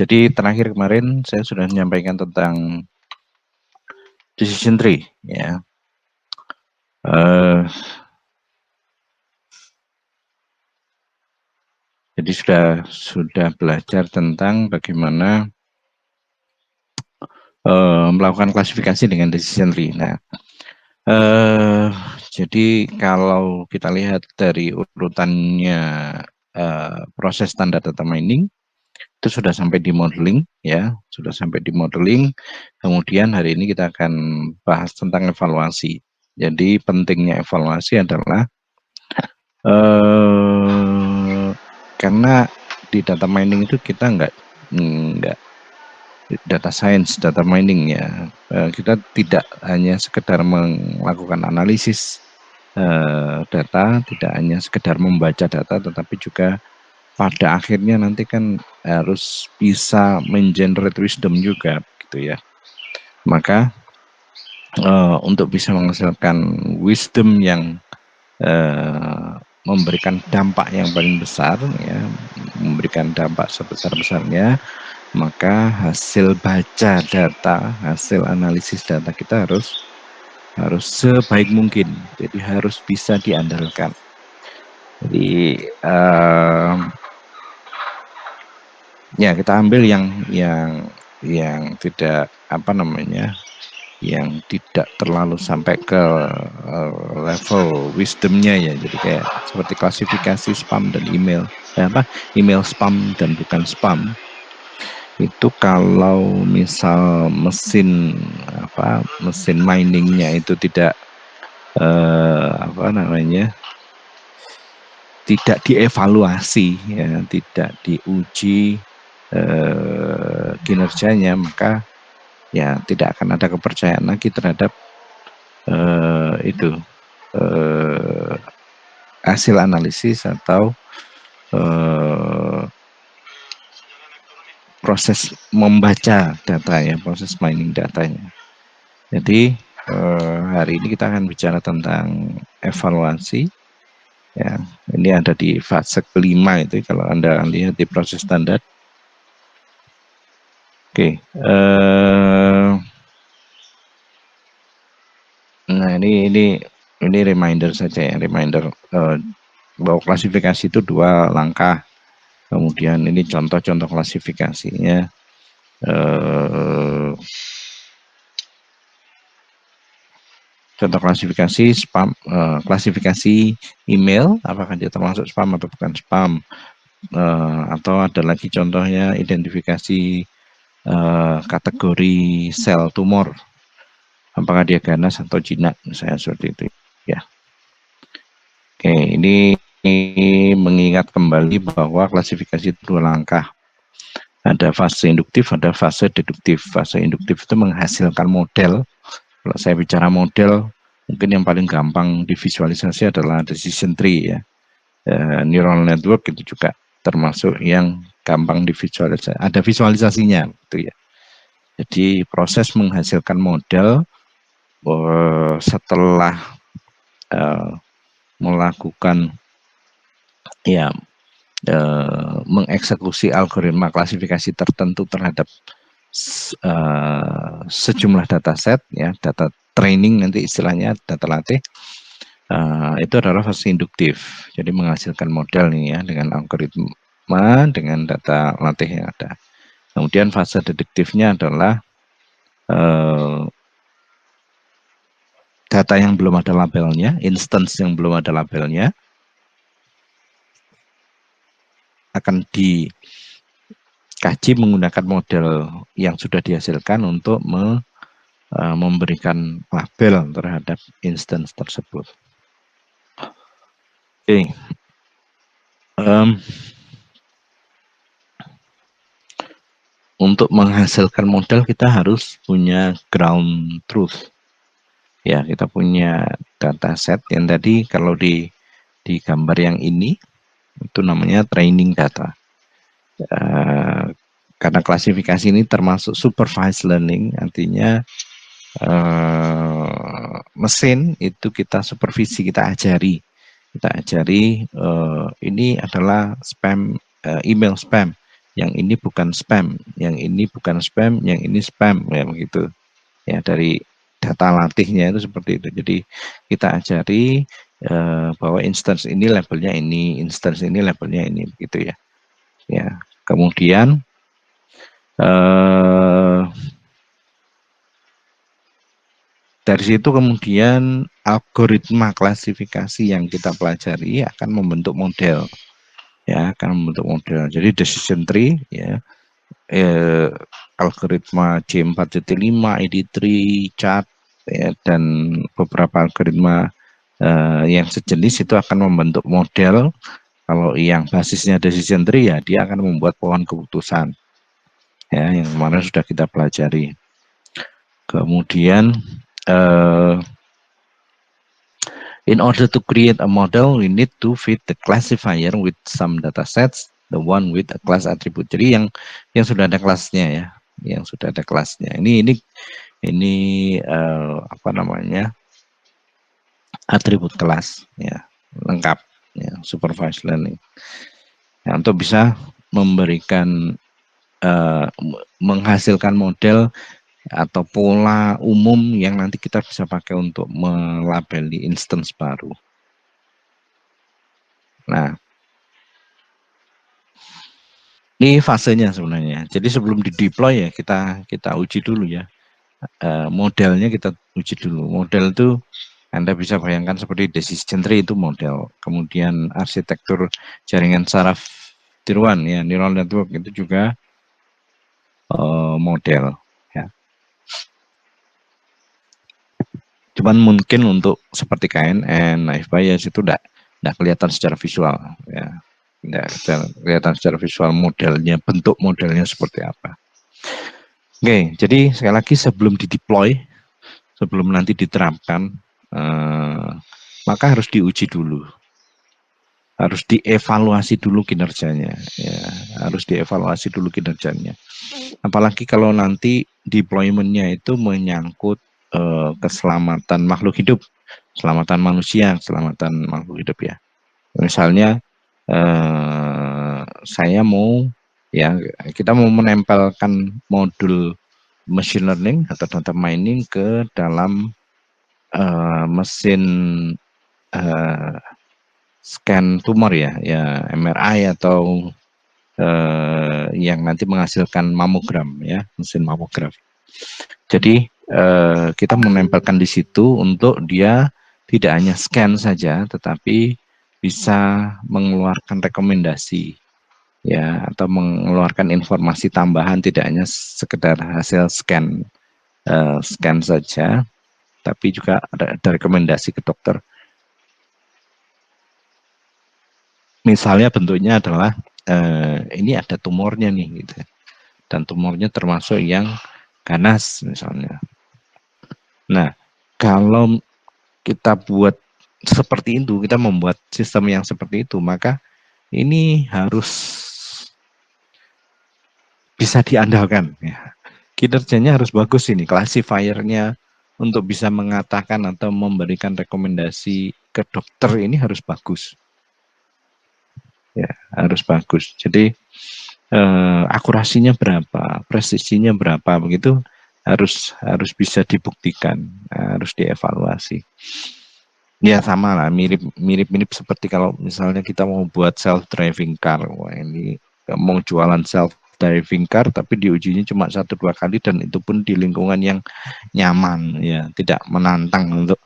Jadi terakhir kemarin saya sudah menyampaikan tentang decision tree, ya. Jadi sudah belajar tentang bagaimana melakukan klasifikasi dengan decision tree. Nah, jadi kalau kita lihat dari urutannya proses standar data mining itu sudah sampai di modeling, ya, sudah sampai di modeling. Kemudian hari ini kita akan bahas tentang evaluasi. Jadi pentingnya evaluasi adalah karena di data mining itu kita nggak data science, data mining, ya, kita tidak hanya sekedar melakukan analisis data, tidak hanya sekedar membaca data, tetapi juga pada akhirnya nanti kan harus bisa mengenerate wisdom juga, gitu ya. Maka untuk bisa menghasilkan wisdom yang memberikan dampak yang paling besar, ya, memberikan dampak sebesar-besarnya, maka hasil baca data, hasil analisis data kita harus sebaik mungkin. Jadi harus bisa diandalkan. Jadi ya kita ambil yang tidak yang tidak terlalu sampai ke level wisdomnya, ya. Jadi kayak seperti klasifikasi spam dan email, email spam dan bukan spam. Itu kalau misal mesin miningnya itu tidak tidak dievaluasi, ya, tidak diuji kinerjanya, maka ya tidak akan ada kepercayaan lagi terhadap hasil analisis atau proses membaca data, ya, proses mining datanya. Jadi hari ini kita akan bicara tentang evaluasi, ya. Ini ada di fase kelima itu kalau Anda lihat di proses standar. Oke, nah ini reminder saja, ya, reminder bahwa klasifikasi itu 2 langkah. Kemudian ini contoh-contoh klasifikasinya. Contoh klasifikasi spam, klasifikasi email, apakah dia termasuk spam atau bukan spam. Atau ada lagi contohnya identifikasi kategori sel tumor, apakah dia ganas atau jinak, misalnya seperti itu, ya. Oke, ini mengingat kembali bahwa klasifikasi itu 2 langkah. Ada fase induktif, ada fase deduktif. Fase induktif itu menghasilkan model. Kalau saya bicara model, mungkin yang paling gampang divisualisasi adalah decision tree, ya. Neural network itu juga termasuk yang gampang divisualisasi. Ada visualisasinya, gitu ya. Jadi proses menghasilkan model setelah melakukan, ya, mengeksekusi algoritma klasifikasi tertentu terhadap sejumlah dataset, ya, data training nanti istilahnya, data latih, itu adalah fase induktif. Jadi menghasilkan model nih, ya, dengan algoritma, dengan data latih yang ada. Kemudian fase deduktifnya adalah data yang belum ada labelnya, instance yang belum ada labelnya, akan dikaji menggunakan model yang sudah dihasilkan untuk memberikan label terhadap instance tersebut. Oke. Untuk menghasilkan model kita harus punya ground truth, ya. Kita punya dataset yang tadi kalau di gambar yang ini itu namanya training data. Karena klasifikasi ini termasuk supervised learning, artinya mesin itu kita supervisi, kita ajari ini adalah spam, email spam yang ini bukan spam, yang ini bukan spam, yang ini spam, ya begitu. Ya, dari data latihnya itu seperti itu. Jadi kita ajari bahwa instance ini labelnya ini, instance ini labelnya ini, begitu ya. Ya, kemudian dari situ kemudian algoritma klasifikasi yang kita pelajari akan membentuk model, ya, akan membentuk model. Jadi decision tree, ya, algoritma J4.5, ID3, chart, ya, dan beberapa algoritma yang sejenis itu akan membentuk model. Kalau yang basisnya decision tree, ya dia akan membuat pohon keputusan, ya, yang kemarin sudah kita pelajari. Kemudian in order to create a model, we need to fit the classifier with some data sets, the one with a class attribute. Jadi yang sudah ada kelasnya, ya, yang sudah ada kelasnya. Ini apa namanya, atribut kelas, ya, lengkap, ya, supervised learning. Ya, untuk bisa memberikan menghasilkan model atau pola umum yang nanti kita bisa pakai untuk melabeli instance baru. Nah, ini fasenya sebenarnya. Jadi sebelum di deploy, ya kita uji dulu, ya, modelnya kita uji dulu. Model itu Anda bisa bayangkan seperti decision tree, itu model. Kemudian arsitektur jaringan saraf tiruan, ya, neural network itu juga model, ya. Cuman mungkin untuk seperti KNN, Naif Bayes itu tidak kelihatan secara visual, ya, tidak kelihatan secara visual modelnya, bentuk modelnya seperti apa. Oke, jadi sekali lagi sebelum dideploy, sebelum nanti diterapkan, maka harus diuji dulu, harus dievaluasi dulu kinerjanya, ya, harus dievaluasi dulu kinerjanya. Apalagi kalau nanti deploymentnya itu menyangkut keselamatan makhluk hidup, keselamatan manusia, keselamatan makhluk hidup, ya. Misalnya saya mau, ya, kita mau menempelkan modul machine learning atau data mining ke dalam mesin scan tumor, ya, MRI atau yang nanti menghasilkan mamogram, ya, mesin mamogram. Jadi kita menempelkan di situ untuk dia tidak hanya scan saja, tetapi bisa mengeluarkan rekomendasi, ya, atau mengeluarkan informasi tambahan, tidak hanya sekedar hasil scan saja, tapi juga ada rekomendasi ke dokter. Misalnya bentuknya adalah ini ada tumornya nih, gitu, dan tumornya termasuk yang ganas misalnya. Nah, kalau kita buat seperti itu, kita membuat sistem yang seperti itu, maka ini harus bisa diandalkan, ya. Kinerjanya harus bagus, ini classifiernya untuk bisa mengatakan atau memberikan rekomendasi ke dokter ini harus bagus, ya, harus bagus. Jadi akurasinya berapa, presisinya berapa, begitu harus bisa dibuktikan, harus dievaluasi. Ya, sama lah, mirip seperti kalau misalnya kita mau buat self driving car. Wah, ini mau jualan self driving car tapi diujinya cuma 1-2 kali, dan itu pun di lingkungan yang nyaman, ya, tidak menantang untuk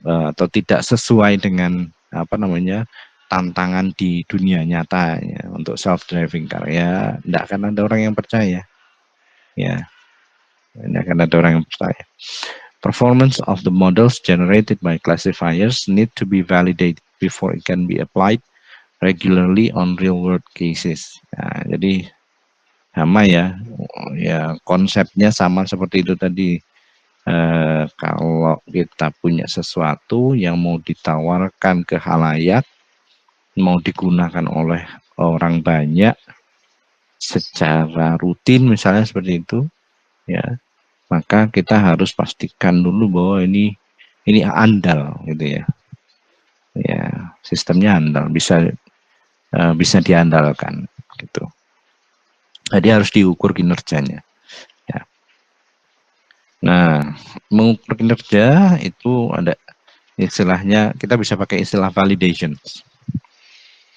atau tidak sesuai dengan apa namanya, tantangan di dunia nyata, ya, untuk self driving car, ya, tidak akan ada orang yang percaya, ya, tidak akan ada orang yang percaya. Performance of the models generated by classifiers need to be validated before it can be applied regularly on real world cases. Nah, jadi sama, ya, konsepnya sama seperti itu tadi. Kalau kita punya sesuatu yang mau ditawarkan ke khalayak, mau digunakan oleh orang banyak secara rutin misalnya seperti itu, ya, maka kita harus pastikan dulu bahwa ini andal, gitu, ya, sistemnya andal, bisa diandalkan, gitu. Jadi harus diukur kinerjanya. Ya. Nah, mengukur kinerja itu ada istilahnya, kita bisa pakai istilah validation.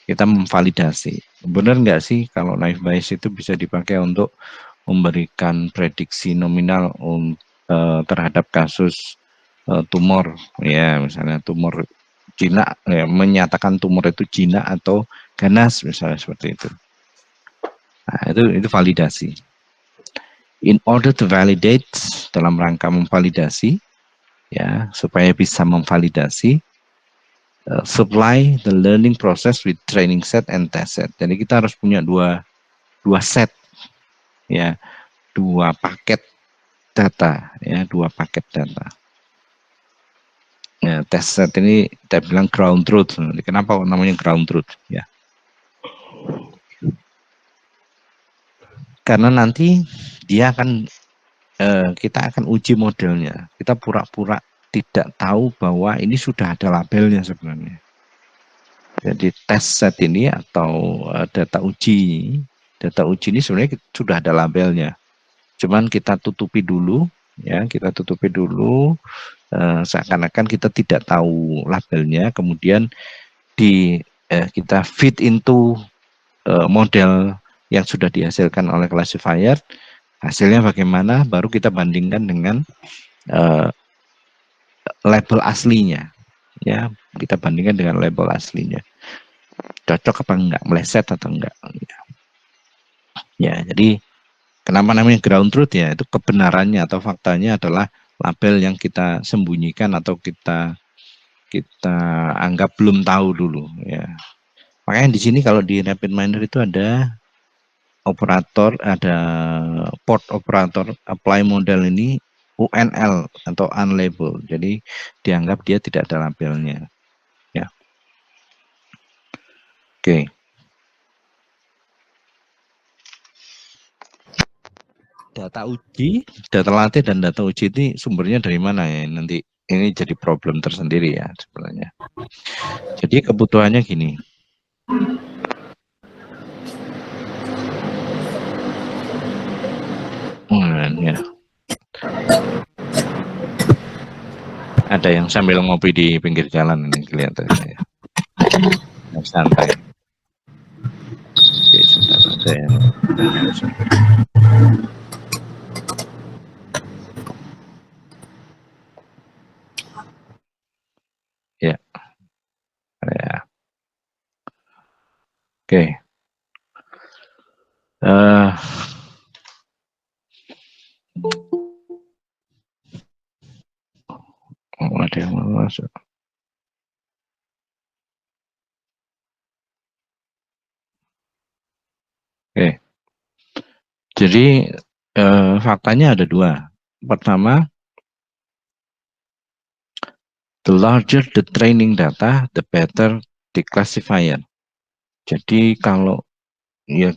Kita memvalidasi. Benar nggak sih kalau naive Bayes itu bisa dipakai untuk memberikan prediksi nominal terhadap kasus tumor, ya misalnya tumor jinak, ya, menyatakan tumor itu jinak atau ganas misalnya seperti itu. Nah, itu validasi. In order to validate, dalam rangka memvalidasi, ya supaya bisa memvalidasi, supply the learning process with training set and test set. Jadi kita harus punya dua set, ya, dua paket data, ya, dua paket data. Ya, test set ini kita bilang ground truth. Kenapa namanya ground truth? Ya, karena nanti dia akan kita akan uji modelnya. Kita pura-pura tidak tahu bahwa ini sudah ada labelnya sebenarnya. Jadi test set ini atau data uji ini sebenarnya sudah ada labelnya. Cuman kita tutupi dulu, ya, kita tutupi dulu, seakan-akan kita tidak tahu labelnya. Kemudian kita fit into model yang sudah dihasilkan oleh classifier, hasilnya bagaimana, baru kita bandingkan dengan label aslinya, ya, kita bandingkan dengan label aslinya, cocok apa enggak, meleset atau enggak, ya. Jadi kenapa namanya ground truth, ya, itu kebenarannya atau faktanya adalah label yang kita sembunyikan atau kita anggap belum tahu dulu, ya. Makanya di sini kalau di RapidMiner itu ada operator, ada port operator apply model ini UNL atau unlabeled. Jadi dianggap dia tidak ada labelnya. Ya. Oke. Data uji, data latih dan data uji ini sumbernya dari mana ya? Nanti ini jadi problem tersendiri ya sebenarnya. Jadi kebutuhannya gini. Ya. Ada yang sambil ngopi di pinggir jalan ini kelihatan saya. Santai. Oke, sebentar ada yang tanya. Ya. Ya. Oke. Ada yang mau masuk. Oke. Jadi faktanya ada dua. Pertama, the larger the training data, the better the classifier. Jadi kalau ya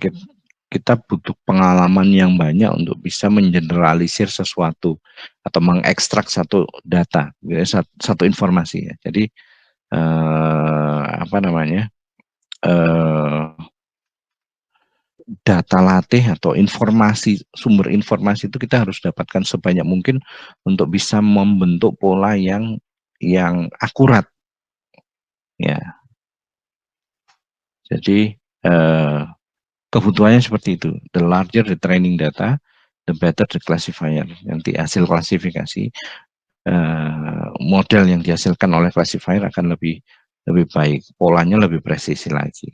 kita butuh pengalaman yang banyak untuk bisa mengeneralisir sesuatu atau mengekstrak satu data, satu informasi, ya. Jadi apa namanya, data latih atau informasi, sumber informasi itu kita harus dapatkan sebanyak mungkin untuk bisa membentuk pola yang akurat, ya. Jadi kebutuhannya seperti itu. The larger the training data, the better the classifier. Nanti hasil klasifikasi, model yang dihasilkan oleh classifier akan lebih baik, polanya lebih presisi lagi.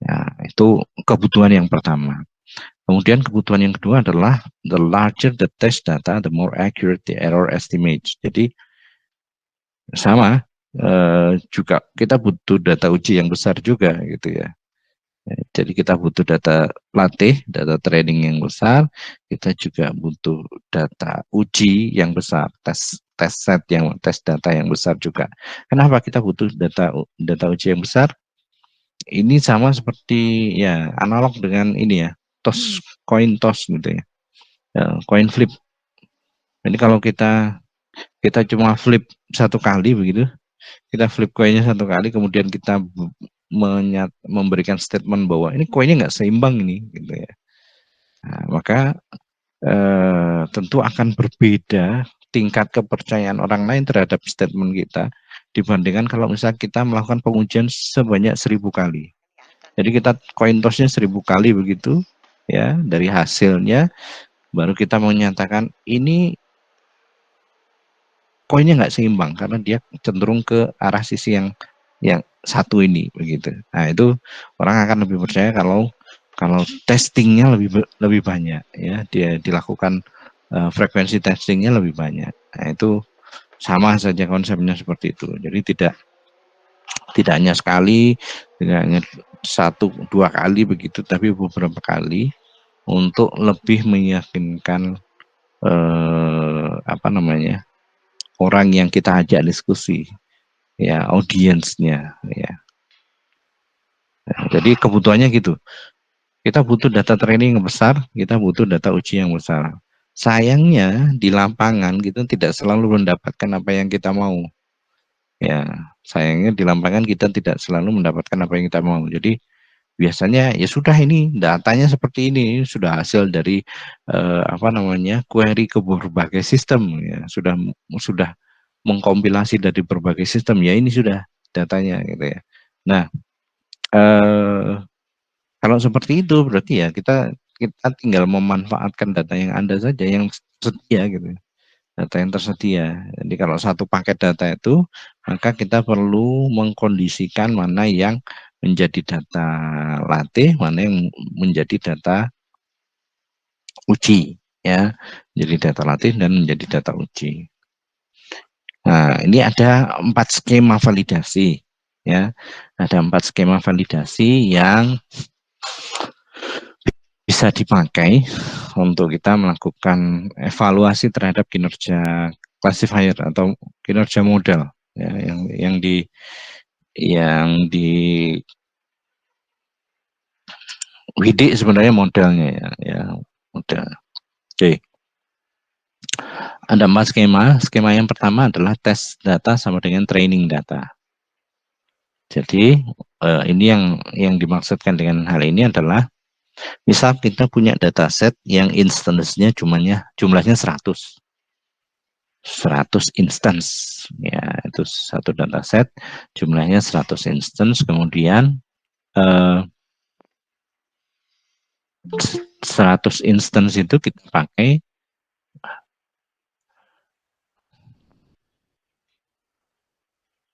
Ya, itu kebutuhan yang pertama. Kemudian kebutuhan yang kedua adalah the larger the test data, the more accurate the error estimates. Jadi sama, juga kita butuh data uji yang besar juga, gitu ya. Jadi kita butuh data latih, data training yang besar, kita juga butuh data uji yang besar, tes set yang tes data yang besar juga. Kenapa kita butuh data uji yang besar? Ini sama seperti, ya, analog dengan ini, ya, coin toss gitu ya. Coin flip. Jadi kalau kita cuma flip satu kali begitu, kita flip koinnya satu kali, kemudian kita memberikan statement bahwa ini koinnya nggak seimbang ini, gitu ya. Nah, maka tentu akan berbeda tingkat kepercayaan orang lain terhadap statement kita dibandingkan kalau misalnya kita melakukan pengujian sebanyak 1000 kali. Jadi kita coin toss-nya 1000 kali begitu, ya, dari hasilnya baru kita menyatakan ini koinnya nggak seimbang karena dia cenderung ke arah sisi yang satu ini begitu. Nah itu orang akan lebih percaya kalau testingnya lebih banyak, ya, dia dilakukan frekuensi testingnya lebih banyak. Nah itu sama saja konsepnya seperti itu. Jadi tidak hanya sekali, tidak hanya satu dua kali begitu, tapi beberapa kali untuk lebih meyakinkan apa namanya, orang yang kita ajak diskusi, ya, audiensnya, ya. Nah, jadi kebutuhannya gitu. Kita butuh data training yang besar, kita butuh data uji yang besar. Sayangnya di lapangan kita tidak selalu mendapatkan apa yang kita mau. Ya, sayangnya di lapangan kita tidak selalu mendapatkan apa yang kita mau. Jadi biasanya ya sudah, ini datanya seperti ini, sudah hasil dari apa namanya, query ke berbagai sistem, ya, sudah mengkompilasi dari berbagai sistem, ya ini sudah datanya gitu ya. Nah, eh, kalau seperti itu berarti ya kita kita tinggal memanfaatkan data yang ada saja, yang tersedia gitu, data yang tersedia. Jadi kalau satu paket data itu, maka kita perlu mengkondisikan mana yang menjadi data latih, mana yang menjadi data uji, ya. Jadi data latih dan menjadi data uji. Nah, ini ada 4 skema validasi, ya. Ada 4 skema validasi yang bisa dipakai untuk kita melakukan evaluasi terhadap kinerja classifier atau kinerja model, ya, yang di WIDI sebenarnya modelnya, ya model. Oke, ada 4 skema. Skema yang pertama adalah tes data sama dengan training data. Jadi ini yang dimaksudkan dengan hal ini adalah misal kita punya dataset yang instance-nya jumlahnya 100 instance, ya, itu satu dataset jumlahnya 100 instance, kemudian 100 instance itu kita pakai,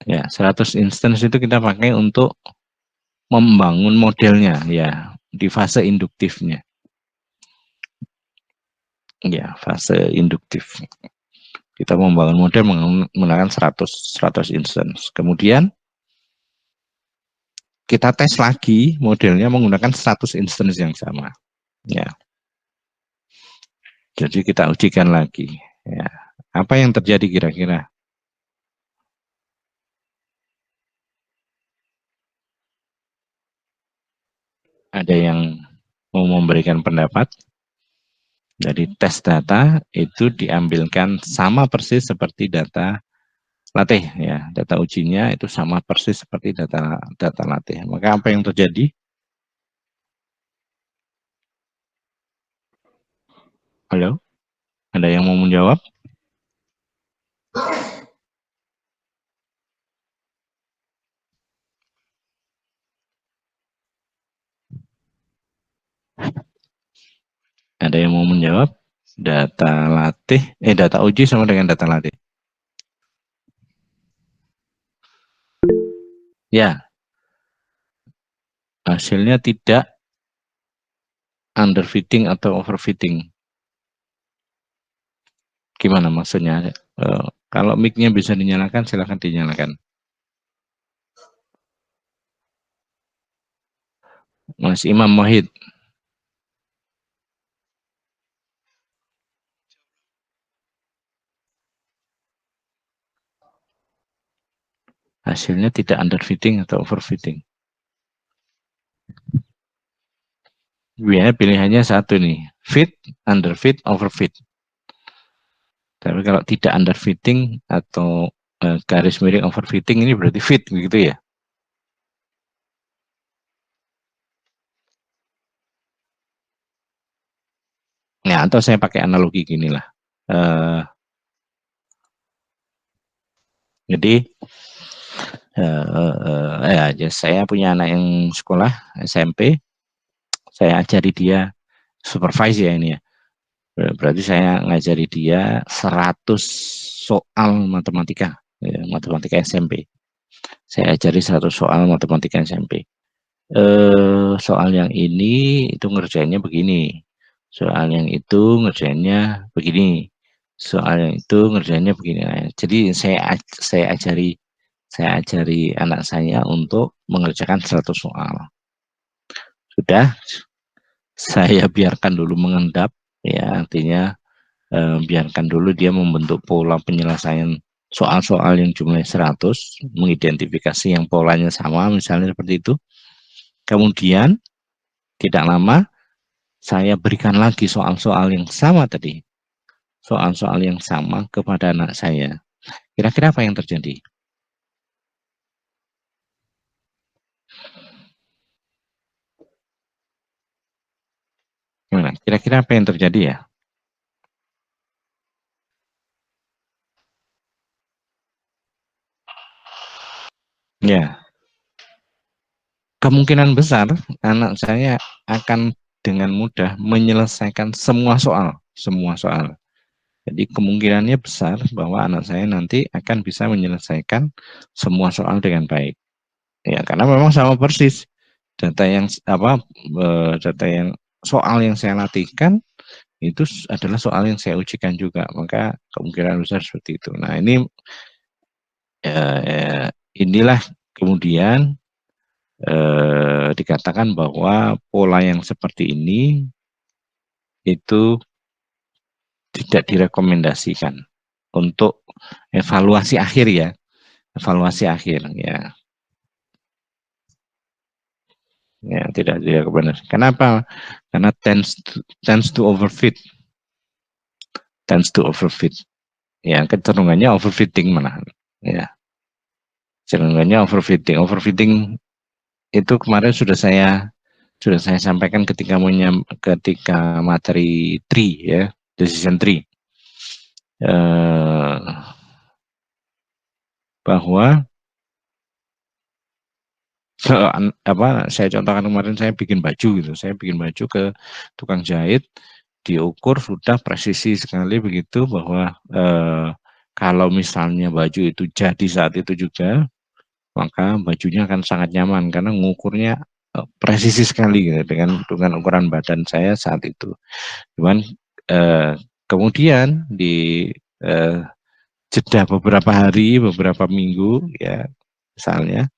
ya, 100 instance itu kita pakai untuk membangun modelnya, ya, di fase induktifnya, ya, fase induktif. Kita membangun model menggunakan 100 instance. Kemudian kita tes lagi modelnya menggunakan 100 instance yang sama. Ya. Jadi kita ujikan lagi. Ya. Apa yang terjadi kira-kira? Ada yang mau memberikan pendapat? Jadi tes data itu diambilkan sama persis seperti data latih, ya. Data ujinya itu sama persis seperti data latih. Maka apa yang terjadi? Halo? Ada yang mau menjawab? Ada yang mau menjawab? Data uji sama dengan data latih. Ya, hasilnya tidak underfitting atau overfitting. Gimana maksudnya? Kalau mic-nya bisa dinyalakan, silakan dinyalakan. Mas Imam Wahid. Hasilnya tidak underfitting atau overfitting. Biasanya pilihannya satu nih, fit, underfit, overfit. Tapi kalau tidak underfitting atau garis miring overfitting, ini berarti fit, begitu ya? Ya, atau saya pakai analogi gini lah. Jadi ya, saya punya anak yang sekolah SMP, saya ajari dia supervise ya ini ya. Berarti saya ngajari dia 100 soal matematika, ya, matematika SMP. Saya ajari 100 soal matematika SMP. Soal yang ini itu ngerjainnya begini. Soal yang itu ngerjainnya begini. Soal yang itu ngerjainnya begini. Nah, jadi saya ajari anak saya untuk mengerjakan 100 soal. Sudah, saya biarkan dulu mengendap, ya artinya biarkan dulu dia membentuk pola penyelesaian soal-soal yang jumlahnya 100, mengidentifikasi yang polanya sama, misalnya seperti itu. Kemudian, tidak lama, saya berikan lagi soal-soal yang sama tadi, soal-soal yang sama kepada anak saya. Kira-kira apa yang terjadi? Kira-kira apa yang terjadi ya? Ya, kemungkinan besar anak saya akan dengan mudah menyelesaikan semua soal, semua soal. Jadi kemungkinannya besar bahwa anak saya nanti akan bisa menyelesaikan semua soal dengan baik. Ya, karena memang sama persis data yang data yang soal yang saya latihkan itu adalah soal yang saya ujikan juga, maka kemungkinan besar seperti itu. Nah, inilah kemudian dikatakan bahwa pola yang seperti ini itu tidak direkomendasikan untuk evaluasi akhir ya, evaluasi akhir ya, ya tidak direkomendasikan. Kenapa? Karena tends to overfit, ya kecenderungannya overfitting mana, ya kecenderungannya overfitting itu kemarin sudah saya sampaikan ketika materi tree ya, decision tree, bahwa saya contohkan kemarin saya bikin baju gitu, saya bikin baju ke tukang jahit, diukur sudah presisi sekali begitu bahwa kalau misalnya baju itu jadi saat itu juga, maka bajunya akan sangat nyaman karena mengukurnya presisi sekali gitu, dengan ukuran badan saya saat itu. Cuman kemudian di eh, jeda beberapa hari, beberapa minggu ya misalnya,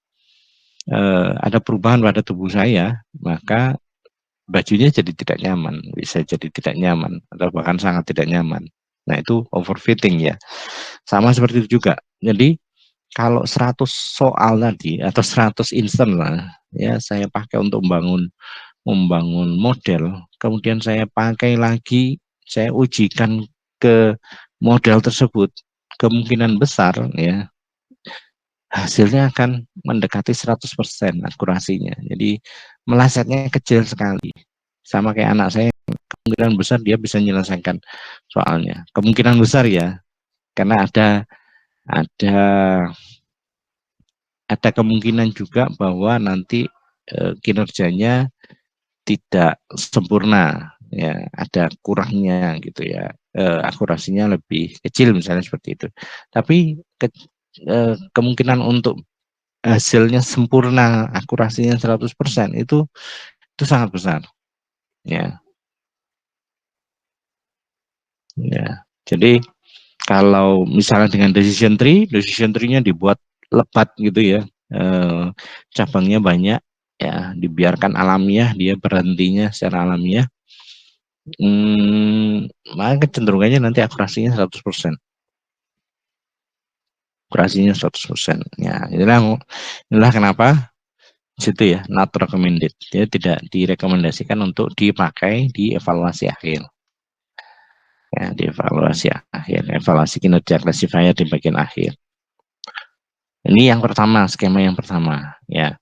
ada perubahan pada tubuh saya, maka bajunya jadi tidak nyaman, bisa jadi tidak nyaman atau bahkan sangat tidak nyaman. Nah, itu overfitting ya. Sama seperti itu juga. Jadi kalau 100 soal tadi atau 100 instan lah ya saya pakai untuk membangun model, kemudian saya pakai lagi, saya ujikan ke model tersebut, kemungkinan besar ya hasilnya akan mendekati 100% akurasinya. Jadi melesetnya kecil sekali. Sama kayak anak saya, kemungkinan besar dia bisa menyelesaikan soalnya. Kemungkinan besar ya, karena ada ada kemungkinan juga bahwa nanti kinerjanya tidak sempurna, ya ada kurangnya gitu ya, akurasinya lebih kecil misalnya seperti itu. Tapi kemungkinan untuk hasilnya sempurna, akurasinya 100% itu sangat besar. Ya, ya. Jadi kalau misalnya dengan decision tree-nya dibuat lebat gitu ya, cabangnya banyak, ya dibiarkan alamiah, dia berhentinya secara alamiah, maka kecenderungannya nanti akurasinya 100%. Akurasinya 100%. Ya, inilah kenapa situ ya, not recommended. Dia tidak direkomendasikan untuk dipakai di evaluasi akhir. Ya, di evaluasi akhir, evaluasi kinerja classifier di bagian akhir. Ini yang pertama, skema yang pertama. Ya,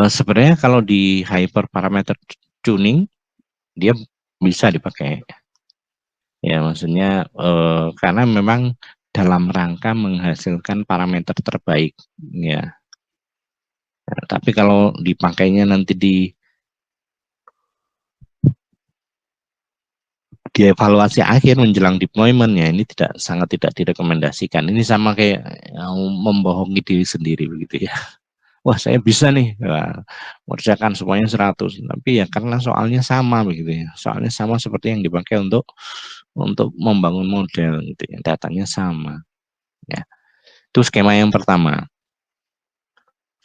sebenarnya kalau di hyperparameter tuning dia bisa dipakai. Ya, maksudnya karena memang dalam rangka menghasilkan parameter terbaik, ya. Nah, tapi kalau dipakainya nanti di evaluasi akhir menjelang deployment, ya ini sangat tidak direkomendasikan. Ini sama kayak membohongi diri sendiri begitu ya. Wah, saya bisa nih, wah, mengerjakan semuanya 100, tapi ya karena soalnya sama begitu ya. Soalnya sama seperti yang dipakai untuk membangun model gitu ya. Datanya sama ya. Itu skema yang pertama.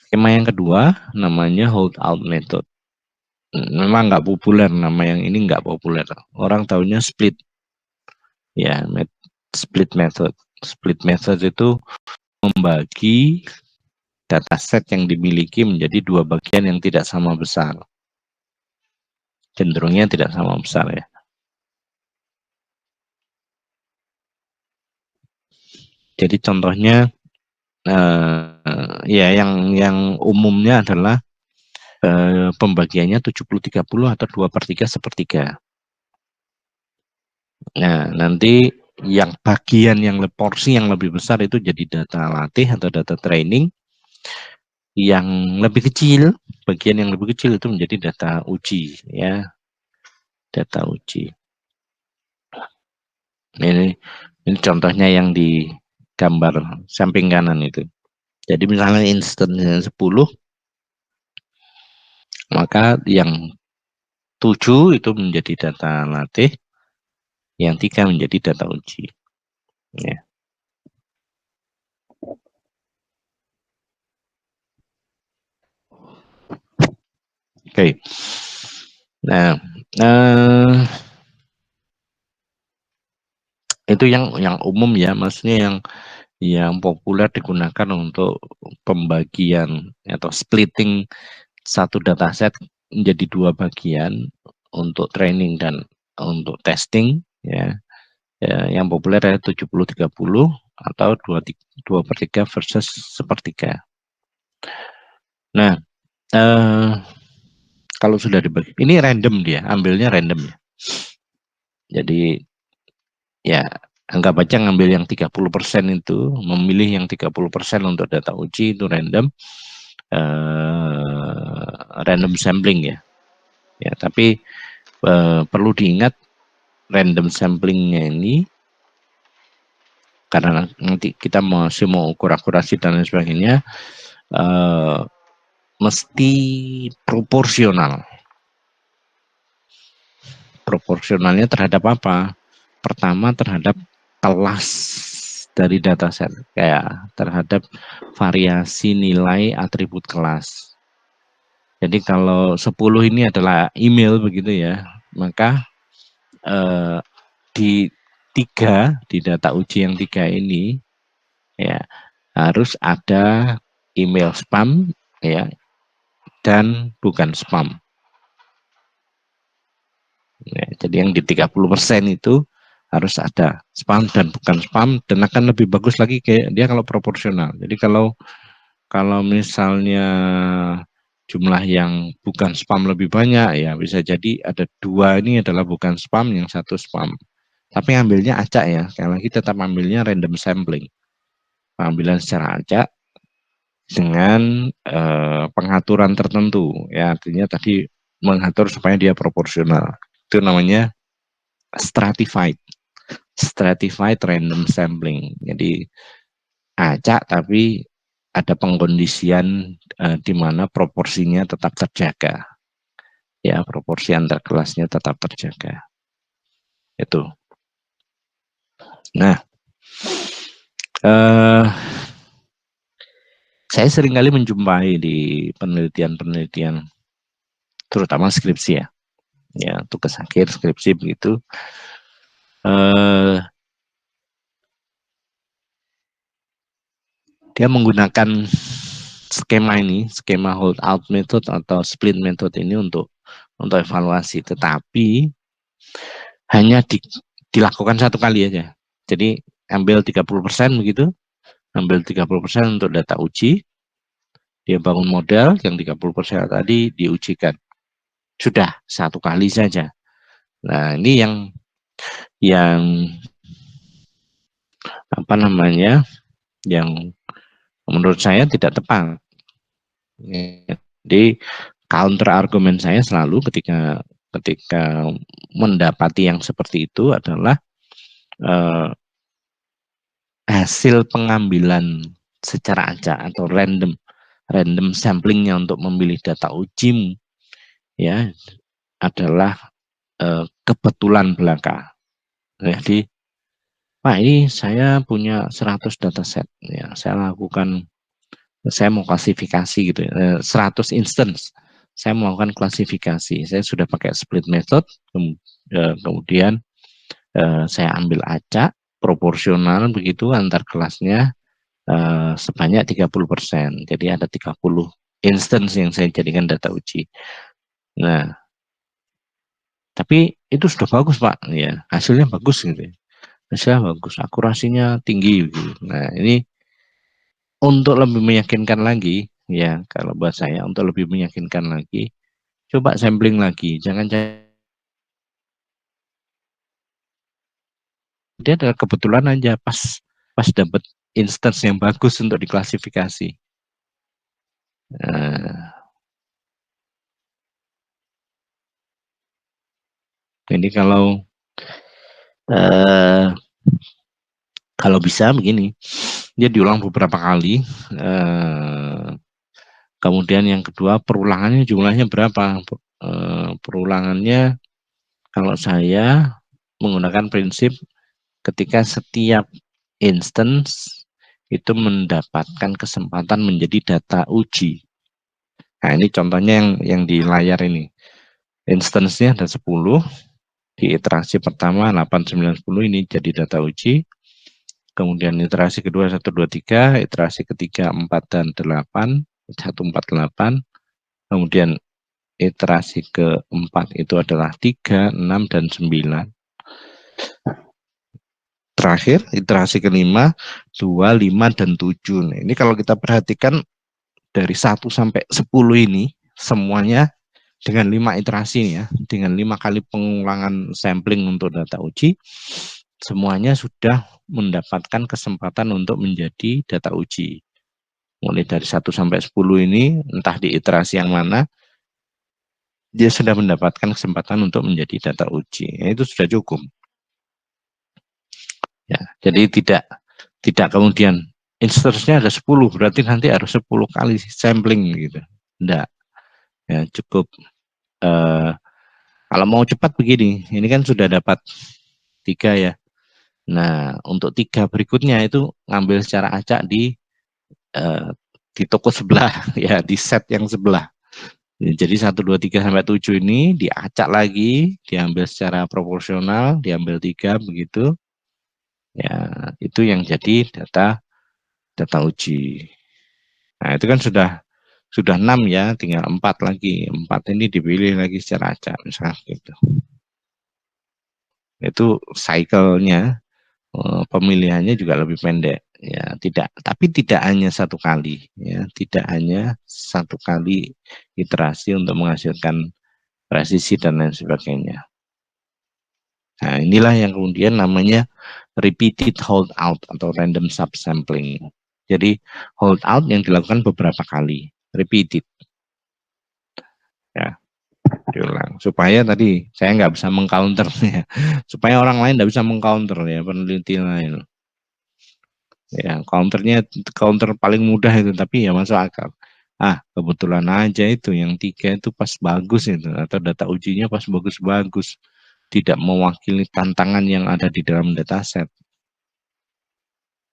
Skema yang kedua namanya hold out method. Memang nggak populer, nama yang ini nggak populer. Orang tahunya split ya, split method. Split method itu membagi dataset yang dimiliki menjadi dua bagian yang tidak sama besar. Cenderungnya tidak sama besar ya. Jadi contohnya ya yang umumnya adalah pembagiannya 70-30 atau 2/3 sepertiga. Nah, nanti yang bagian yang porsi yang lebih besar itu jadi data latih atau data training, yang lebih kecil, bagian yang lebih kecil itu menjadi data uji ya, data uji. Ini contohnya yang di gambar samping kanan itu. Jadi misalnya instance 10, maka yang 7 itu menjadi data latih, yang 3 menjadi data uji. Ya. Oke. Nah, itu yang umum ya, maksudnya yang populer digunakan untuk pembagian atau splitting satu dataset menjadi dua bagian untuk training dan untuk testing ya. Yang populer adalah 70-30 atau 2/3 versus sepertiga. Nah, kalau sudah dibagi, ini random dia, ambilnya random ya. Jadi ya anggap aja ngambil yang 30% itu, memilih yang 30% untuk data uji itu random, random sampling ya. Ya, tapi perlu diingat random samplingnya ini karena nanti kita masih mau ukur akurasi dan lain sebagainya, mesti proporsional. Proporsionalnya terhadap apa? Pertama terhadap kelas dari dataset, kayak terhadap variasi nilai atribut kelas. Jadi kalau 10 ini adalah email begitu ya, maka di data uji yang 3 ini ya harus ada email spam ya dan bukan spam. Ya, jadi yang di 30% itu harus ada spam dan bukan spam, dan akan lebih bagus lagi kayak dia kalau proporsional. Jadi kalau misalnya jumlah yang bukan spam lebih banyak, ya bisa jadi ada 2 ini adalah bukan spam, yang 1 spam. Tapi ambilnya acak ya, sekali lagi tetap ambilnya random sampling. Pengambilan secara acak dengan pengaturan tertentu. Ya, artinya tadi mengatur supaya dia proporsional. Itu namanya stratified. Stratified random sampling. Jadi acak tapi ada pengkondisian di mana proporsinya tetap terjaga. Ya, proporsi antar kelasnya tetap terjaga. Itu. Nah, saya seringkali menjumpai di penelitian-penelitian, terutama skripsi ya, tugas akhir skripsi begitu. Dia menggunakan skema hold out method atau split method ini untuk evaluasi, tetapi hanya dilakukan 1 kali aja. Jadi ambil 30% begitu, ambil 30% untuk data uji, dia bangun model, yang 30% tadi diujikan. Sudah 1 kali saja. Nah, ini yang yang apa namanya, yang menurut saya tidak tepat. Jadi counter argumen saya selalu ketika ketika mendapati yang seperti itu adalah eh, hasil pengambilan secara acak atau random samplingnya untuk memilih data uji ya adalah kebetulan belaka. Jadi Pak, ini saya punya 100 dataset ya, saya mau klasifikasi gitu ya, 100 instance. Saya melakukan klasifikasi. Saya sudah pakai split method, kemudian saya ambil acak proporsional begitu antar kelasnya sebanyak 30%. Jadi ada 30 instance yang saya jadikan data uji. Nah, tapi itu sudah bagus Pak, ya hasilnya bagus gitu. Hasilnya bagus, akurasinya tinggi. Gitu. Nah, ini untuk lebih meyakinkan lagi, ya kalau buat saya untuk lebih meyakinkan lagi, coba sampling lagi. Jangan dia adalah kebetulan aja pas pas dapat instance yang bagus untuk diklasifikasi. Nah, ini eh, kalau bisa begini, dia diulang beberapa kali. Eh, Kemudian yang kedua perulangannya jumlahnya berapa? Perulangannya kalau saya menggunakan prinsip ketika setiap instance itu mendapatkan kesempatan menjadi data uji. Nah, ini contohnya yang di layar ini. Instance-nya ada 10, di iterasi pertama 8, 9, 10 ini jadi data uji. Kemudian iterasi kedua 1, 2, 3, iterasi ketiga 4 dan 8, 1, 4, 8. Kemudian iterasi keempat itu adalah 3, 6, dan 9. Terakhir, iterasi kelima, 2, 5, dan 7. Nah, ini kalau kita perhatikan dari 1 sampai 10 ini, semuanya dengan 5 iterasi ya, dengan 5 kali pengulangan sampling untuk data uji, semuanya sudah mendapatkan kesempatan untuk menjadi data uji. Mulai dari 1 sampai 10 ini, entah di iterasi yang mana, dia sudah mendapatkan kesempatan untuk menjadi data uji. Ya, itu sudah cukup. Ya, jadi tidak kemudian instance-nya ada 10, berarti nanti harus 10 kali sampling gitu. Enggak. Ya, cukup kalau mau cepat begini, ini kan sudah dapat 3 ya. Nah, untuk 3 berikutnya itu ngambil secara acak eh, di toko sebelah ya, di set yang sebelah. Jadi 1, 2, 3 sampai 7 ini diacak lagi, diambil secara proporsional, diambil 3 begitu. Ya, itu yang jadi data uji. Nah, itu kan sudah 6 ya, tinggal 4 lagi. 4 ini dipilih lagi secara acak misalnya gitu. Itu cycle-nya pemilihannya juga lebih pendek ya, tapi tidak hanya satu kali ya, tidak hanya satu kali iterasi untuk menghasilkan presisi dan lain sebagainya. Nah, inilah yang kemudian namanya repeated holdout atau random subsampling. Jadi holdout yang dilakukan beberapa kali, repeated ya, diulang supaya tadi saya nggak bisa mengcounter ya, supaya orang lain nggak bisa mengcounter ya, peneliti lain ya, counter paling mudah itu, tapi ya masuk akal. Kebetulan aja itu yang 3 itu pas bagus itu, atau data ujinya pas bagus-bagus, tidak mewakili tantangan yang ada di dalam dataset.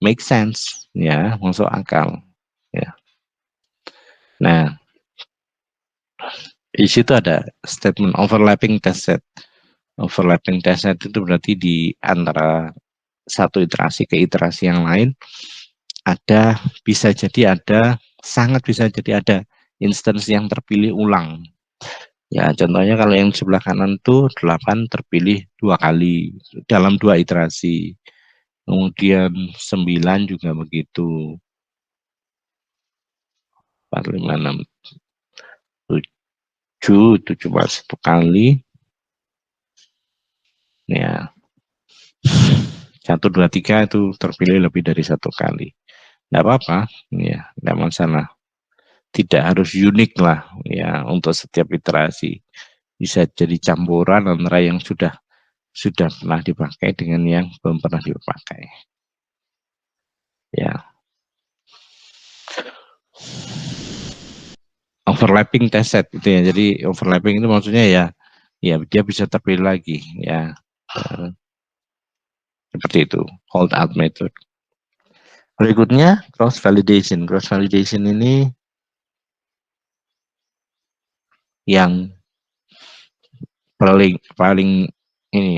Make sense ya, masuk akal ya. Nah, di situ ada statement overlapping test set. Overlapping test set itu berarti di antara satu iterasi ke iterasi yang lain sangat bisa jadi ada instance yang terpilih ulang. Ya, contohnya kalau yang sebelah kanan tuh 8 terpilih 2 kali dalam 2 iterasi. Kemudian 9 juga begitu. 4, 5, 6, 7 itu cuma 1 kali. Ya. 1, 2, 3 itu terpilih lebih dari satu kali. Nggak apa-apa, ya, nggak masalah. Tidak harus unik lah, ya, untuk setiap iterasi. Bisa jadi campuran antara yang sudah pernah dipakai dengan yang belum pernah dipakai. Ya, overlapping test set itu ya. Jadi overlapping itu maksudnya ya, ya dia bisa terpilih lagi, ya. Seperti itu, hold out method. Berikutnya cross validation. Cross validation ini yang paling paling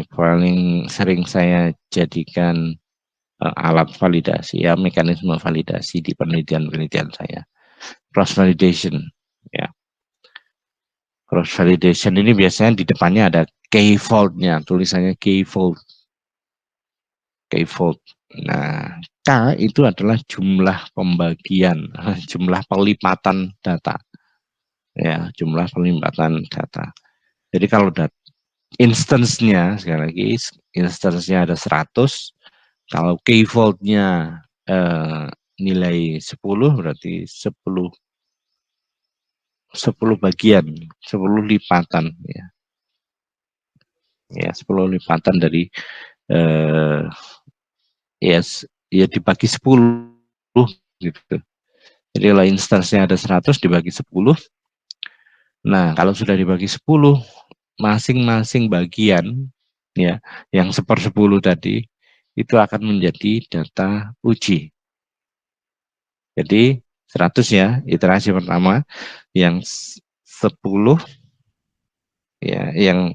paling sering saya jadikan alat validasi, ya, mekanisme validasi di penelitian-penelitian saya. Cross validation, ya. Cross validation ini biasanya di depannya ada key fold-nya, tulisannya key fold. Key fold. Nah, K itu adalah jumlah pembagian, jumlah pelipatan data. Ya, jumlah pelipatan data. Jadi kalau instance-nya, sekali lagi, instance-nya ada 100, kalau key fold-nya nilai 10, berarti 10 bagian, 10 lipatan, ya. Ya, 10 lipatan dari yes, ya dibagi 10 gitu. Jadi kalau instansinya ada 100 dibagi 10. Nah, kalau sudah dibagi 10, masing-masing bagian, ya, yang 1/10 tadi itu akan menjadi data uji. Jadi 100 ya, iterasi pertama, yang 10, ya, yang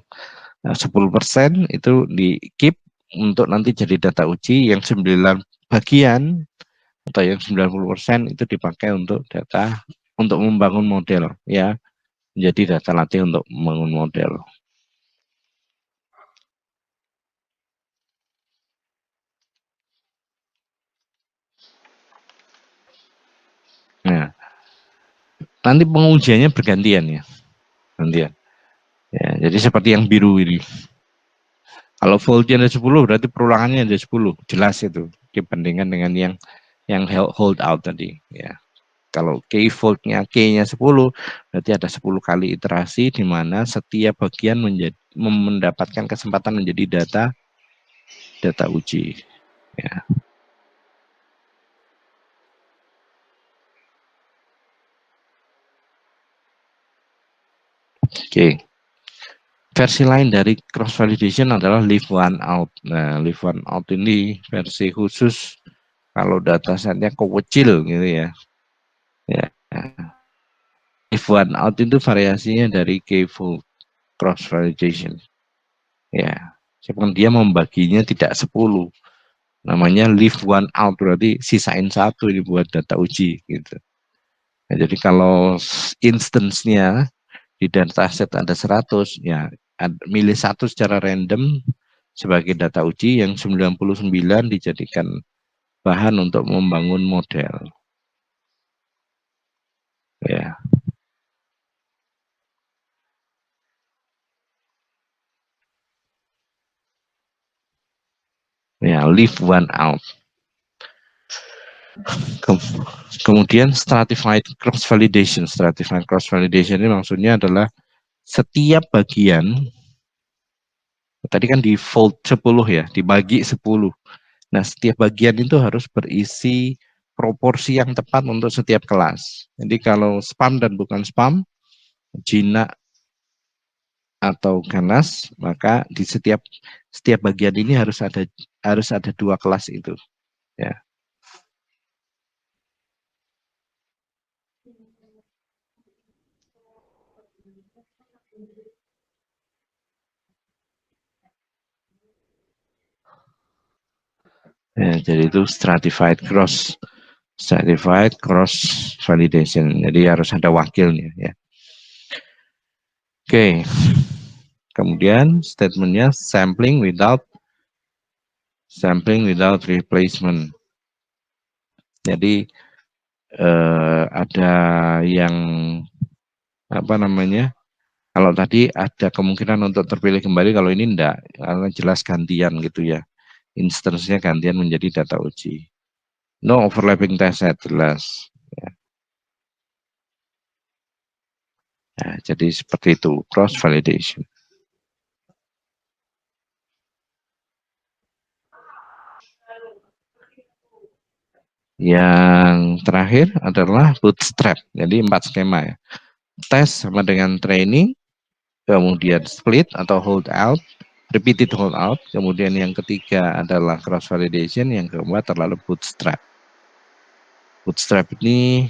10% itu di keep untuk nanti jadi data uji, yang 9 bagian atau yang 90% itu dipakai untuk data untuk membangun model, ya, menjadi data latih untuk membangun model. Nah, nanti pengujiannya bergantian, ya, gantian. Ya, jadi seperti yang biru ini. Kalau voltnya ada 10 berarti perulangannya ada 10, jelas itu dibandingkan dengan yang hold out tadi, ya. Kalau key voltnya K-nya 10, berarti ada 10 kali iterasi di mana setiap bagian mendapatkan kesempatan menjadi data uji, ya. Oke. Versi lain dari cross validation adalah leave one out. Nah, leave one out ini versi khusus kalau datasetnya kecil gitu, ya. Ya. Leave one out itu variasinya dari k-fold cross validation. Ya. Cuman dia membaginya tidak 10. Namanya leave one out, berarti sisain 1 ini buat data uji gitu. Nah, jadi kalau instance-nya di dataset ada 100, ya milih 1 secara random sebagai data uji, yang 99 dijadikan bahan untuk membangun model, ya. Ya, leave one out. Kemudian stratified cross validation. Stratified cross validation ini maksudnya adalah setiap bagian, tadi kan di fold 10 ya, dibagi 10. Nah, setiap bagian itu harus berisi proporsi yang tepat untuk setiap kelas. Jadi kalau spam dan bukan spam, jinak atau ganas, maka di setiap bagian ini harus ada 2 kelas itu, ya. Ya, jadi itu stratified cross validation. Jadi harus ada wakilnya, ya. Oke. Kemudian statementnya sampling without replacement. Jadi ada yang apa namanya? Kalau tadi ada kemungkinan untuk terpilih kembali, kalau ini enggak, karena jelas gantian gitu, ya. instance-nya gantian menjadi data uji. No overlapping test set, jelas. Ya. Nah, jadi seperti itu, cross validation. Yang terakhir adalah bootstrap. Jadi 4 skema ya. Tes sama dengan training, kemudian split atau hold out, repeated hold out, kemudian yang ketiga adalah cross validation, yang keempat adalah bootstrap. Bootstrap ini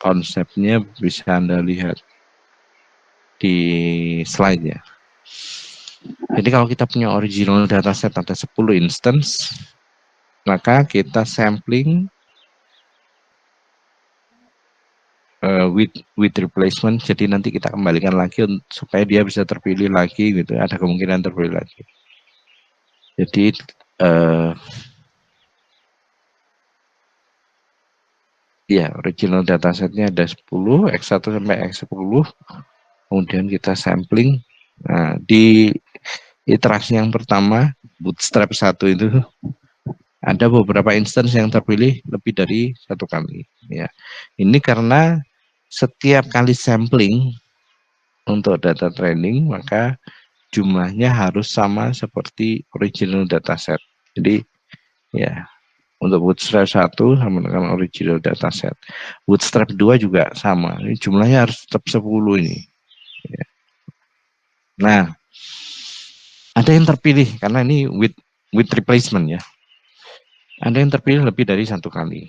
konsepnya bisa Anda lihat di slide ya. Jadi kalau kita punya original dataset ada 10 instance, maka kita sampling with replacement. Jadi nanti kita kembalikan lagi supaya dia bisa terpilih lagi gitu. Ada kemungkinan terpilih lagi. Jadi ya original datasetnya ada 10, X1 sampai X10. Kemudian kita sampling. Nah, di iterasi yang pertama, bootstrap 1 itu ada beberapa instance yang terpilih lebih dari satu kali. Ya, ini karena setiap kali sampling untuk data training maka jumlahnya harus sama seperti original dataset. Jadi ya untuk bootstrap 1 sama dengan original dataset. Bootstrap 2 juga sama. Ini jumlahnya harus tetap 10 ini. Ya. Nah, ada yang terpilih karena ini with replacement ya. Ada yang terpilih lebih dari satu kali.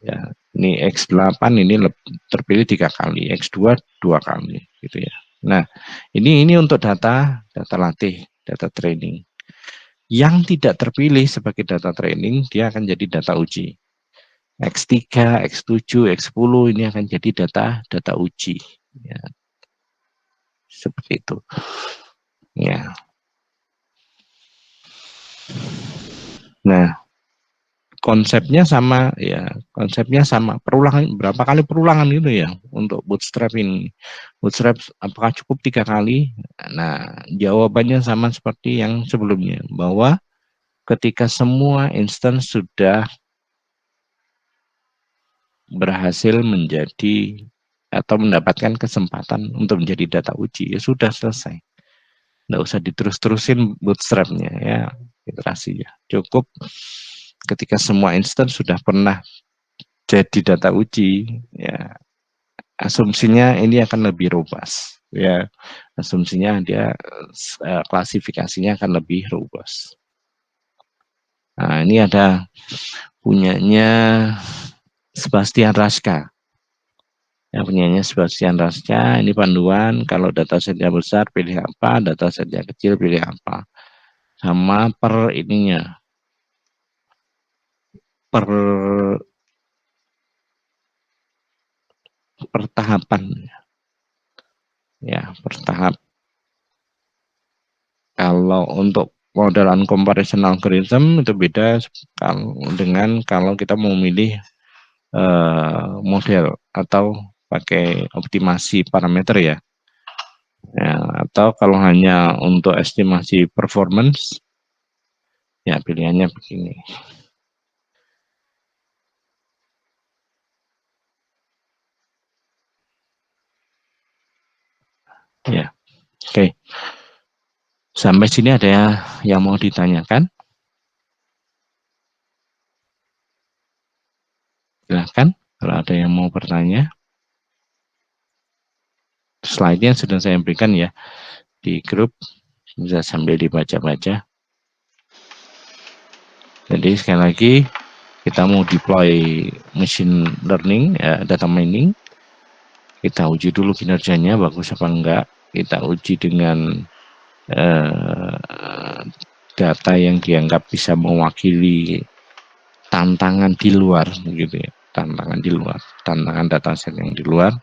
Ya, ini X8 ini terpilih 3 kali, X2 2 kali gitu ya. Nah, ini untuk data latih, data training. Yang tidak terpilih sebagai data training, dia akan jadi data uji. X3, X7, X10 ini akan jadi data uji. Ya. Seperti itu. Ya. Nah, konsepnya sama ya, konsepnya sama. Perulangan berapa kali perulangan gitu ya untuk bootstrap ini. Bootstrap apakah cukup 3 kali? Nah, jawabannya sama seperti yang sebelumnya, bahwa ketika semua instance sudah berhasil menjadi atau mendapatkan kesempatan untuk menjadi data uji, ya sudah selesai. Nggak usah diterus-terusin bootstrapnya ya, iterasinya. Cukup ketika semua instance sudah pernah jadi data uji, ya asumsinya ini akan lebih robust. Ya, asumsinya dia klasifikasinya akan lebih robust. Nah, ini ada punyanya Sebastian Raska. Yang punyanya Sebastian Raska, ini panduan kalau datasetnya besar pilih apa, datasetnya kecil pilih apa. Sama per ininya, per tahapan. Ya, per tahap. Kalau untuk modelan comparison algorithm itu beda dengan kalau kita mau memilih model atau pakai optimasi parameter ya. Ya, atau kalau hanya untuk estimasi performance, ya pilihannya begini. Ya, oke. Sampai sini ada yang mau ditanyakan? Silahkan kalau ada yang mau bertanya. Slide-nya sudah saya berikan ya di grup, bisa sambil dibaca-baca. Jadi sekali lagi kita mau deploy machine learning, data mining, kita uji dulu kinerjanya bagus apa enggak, kita uji dengan data yang dianggap bisa mewakili tantangan di luar, gitu ya, tantangan di luar, tantangan dataset yang di luar.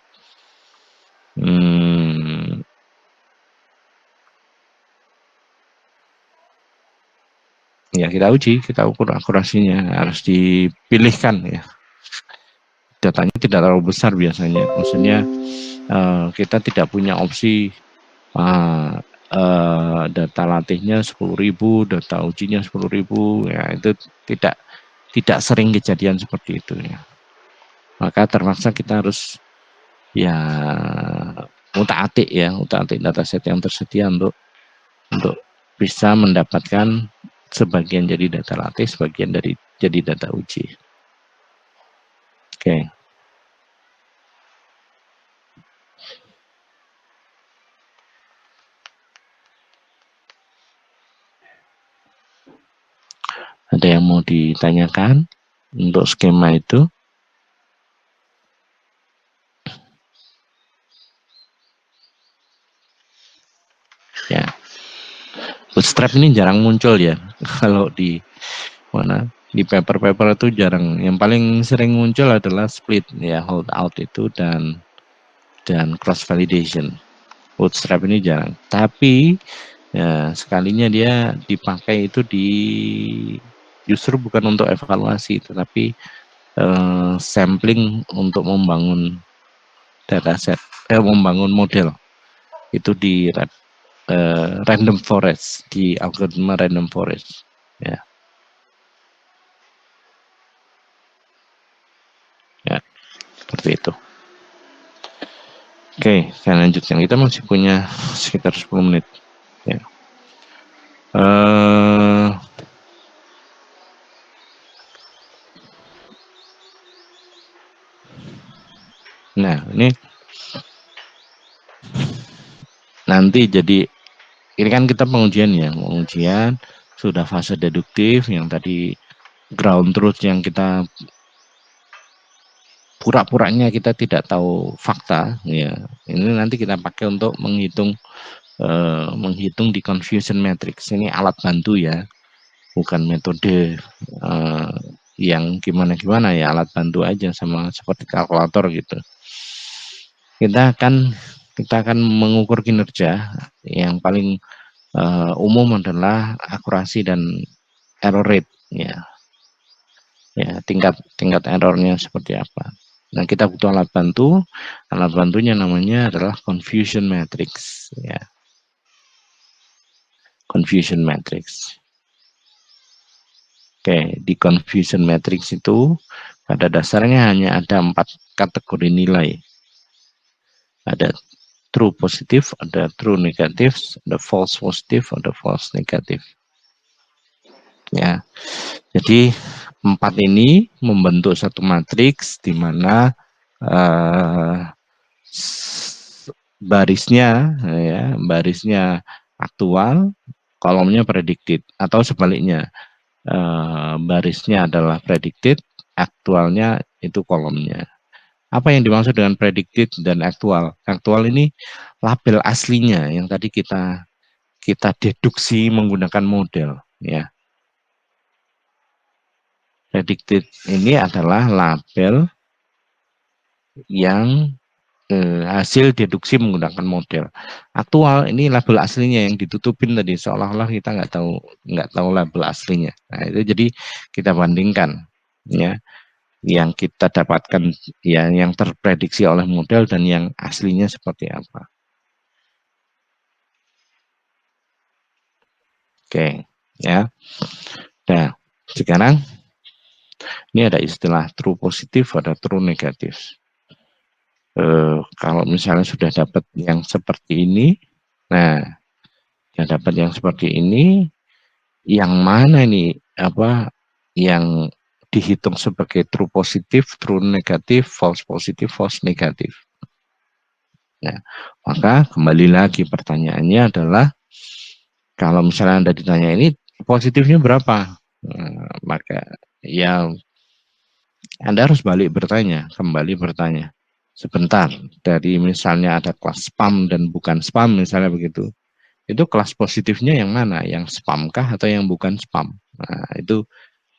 Ya kita uji, kita ukur akurasinya, harus dipilihkan ya. Datanya tidak terlalu besar biasanya, maksudnya kita tidak punya opsi data latihnya 10.000, data ujinya 10.000, ya itu tidak sering kejadian seperti itu ya. Maka terpaksa kita harus ya utak-atik dataset yang tersedia untuk bisa mendapatkan sebagian jadi data latih, sebagian dari jadi data uji. Oke. Ada yang mau ditanyakan untuk skema itu? Ya, bootstrap ini jarang muncul ya. Kalau di mana di paper-paper itu jarang. Yang paling sering muncul adalah split ya, holdout itu dan cross validation. Bootstrap ini jarang. Tapi ya, sekalinya dia dipakai itu justru bukan untuk evaluasi, tetapi sampling untuk membangun dataset, membangun model itu di random forest, di algoritma random forest ya. Ya, seperti itu. Oke, saya lanjutkan. Kita masih punya sekitar 10 menit ya. Nah, ini nanti jadi ini kan kita pengujian ya, pengujian sudah fase deduktif yang tadi ground truth yang kita pura-puranya kita tidak tahu fakta ya. Ini nanti kita pakai untuk menghitung di confusion matrix. Ini alat bantu ya, bukan metode yang gimana-gimana ya, alat bantu aja sama seperti kalkulator gitu. Kita akan mengukur kinerja yang paling umum adalah akurasi dan error rate ya. Ya, tingkat errornya seperti apa. Nah, kita butuh alat bantu. Alat bantunya namanya adalah confusion matrix ya. Confusion matrix. Oke, di confusion matrix itu pada dasarnya hanya ada 4 kategori nilai. Ada true positif, ada true negatif, ada false positif, ada false negatif. Ya, jadi 4 ini membentuk satu matriks di mana barisnya aktual, kolomnya predicted, atau sebaliknya barisnya adalah predicted, aktualnya itu kolomnya. Apa yang dimaksud dengan predicted dan aktual? Aktual ini label aslinya yang tadi kita deduksi menggunakan model ya. Predicted ini adalah label yang hasil deduksi menggunakan model. Aktual ini label aslinya yang ditutupin tadi, seolah-olah kita nggak tahu label aslinya. Nah, itu jadi kita bandingkan ya, yang kita dapatkan ya, yang terprediksi oleh model dan yang aslinya seperti apa. Oke ya. Nah, sekarang ini ada istilah true positif, ada true negatif. Kalau misalnya sudah dapat yang seperti ini, nah, yang dapat yang seperti ini, yang mana ini yang dihitung sebagai true positif, true negatif, false positif, false negatif. Nah, maka kembali lagi pertanyaannya adalah, kalau misalnya Anda ditanya ini positifnya berapa, maka ya Anda harus kembali bertanya. Sebentar, dari misalnya ada kelas spam dan bukan spam misalnya begitu. Itu kelas positifnya yang mana? Yang spam kah atau yang bukan spam? Nah, itu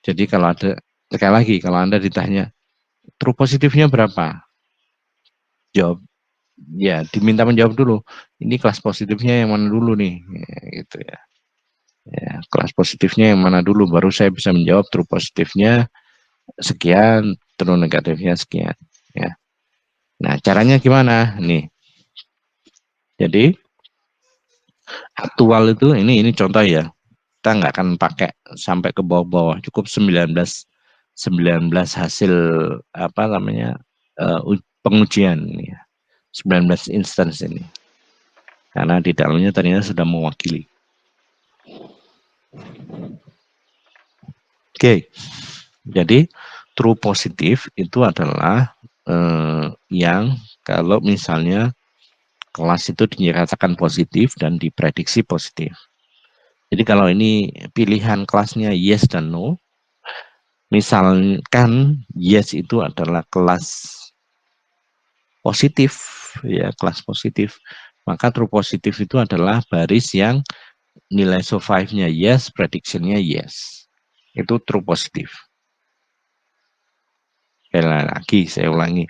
jadi kalau ada, sekali lagi, kalau Anda ditanya true positifnya berapa? Jawab, ya diminta menjawab dulu. Ini kelas positifnya yang mana dulu nih? Ya, gitu ya. Ya, kelas positifnya yang mana dulu, baru saya bisa menjawab true positifnya sekian, true negatifnya sekian. Ya. Nah, caranya gimana? Nih. Jadi aktual itu ini contoh ya. Kita nggak akan pakai sampai ke bawah-bawah, cukup 19 hasil apa namanya pengujian ya. 19 instance ini. Karena di dalamnya ternyata sudah mewakili. Oke. Jadi true positif itu adalah yang kalau misalnya kelas itu dinyatakan positif dan diprediksi positif. Jadi kalau ini pilihan kelasnya yes dan no, misalkan yes itu adalah kelas positif, ya kelas positif, maka true positif itu adalah baris yang nilai survive-nya yes, prediction-nya yes. Itu true positif. Sekali lagi, saya ulangi.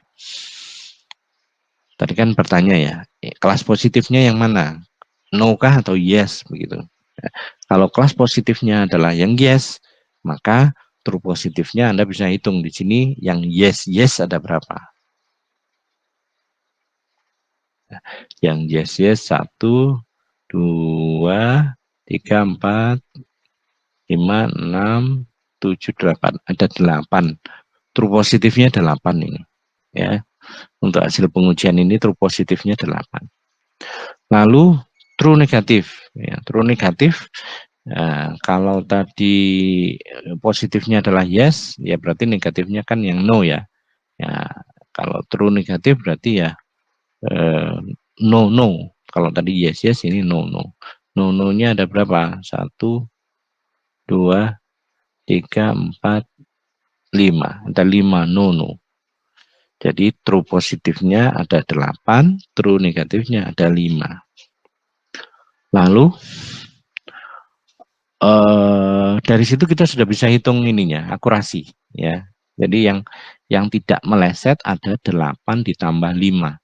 Tadi kan bertanya ya, kelas positifnya yang mana? No kah atau yes begitu. Kalau kelas positifnya adalah yang yes, maka true positifnya Anda bisa hitung di sini yang yes ada berapa. Yang yes 1, 2, 3, 4, 5, 6, 7, 8. Ada 8. True positifnya 8 ini. Ya. Untuk hasil pengujian ini true positifnya 8. Lalu true negatif. Ya, true negatif. Nah, kalau tadi positifnya adalah yes, ya berarti negatifnya kan yang no ya. Ya, kalau true negatif berarti ya no. Kalau tadi yes ini no. No-nya ada berapa? 1, 2, 3, 4, 5. Ada 5 no. Jadi true positifnya ada 8, true negatifnya ada 5. Lalu dari situ kita sudah bisa hitung ininya, akurasi ya. Jadi yang tidak meleset ada 8 ditambah 5.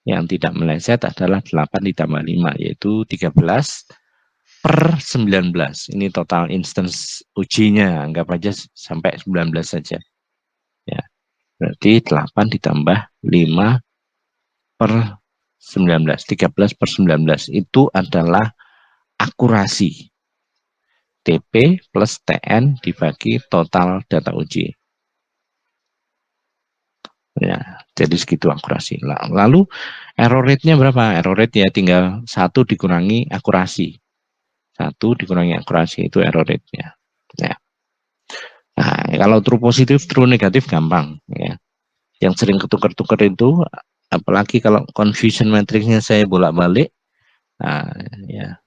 Yang tidak meleset adalah 8 ditambah 5, yaitu 13 per 19. Ini total instance ujinya, anggap aja sampai 19 saja. Ya, berarti 8 ditambah 5 per 19, 13 per 19. Itu adalah akurasi. TP plus TN dibagi total data uji. Ya, jadi segitu akurasi. Lalu error rate-nya berapa? Error rate ya tinggal 1 dikurangi akurasi. 1 dikurangi akurasi itu error rate-nya. Ya. Nah, kalau true positif, true negatif gampang. Ya. Yang sering ketukar-tukar itu, apalagi kalau confusion matrix-nya saya bolak-balik, nah, ya,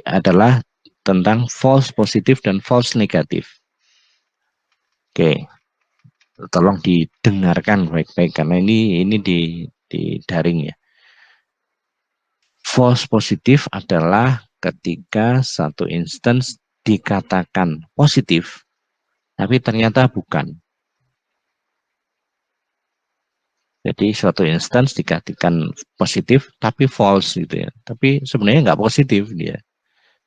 adalah tentang false positif dan false negatif. Oke, tolong didengarkan baik-baik karena ini di daring ya. False positif adalah ketika satu instance dikatakan positif, tapi ternyata bukan. Jadi suatu instance dikatakan positif, tapi false gitu ya. Tapi sebenarnya nggak positif dia.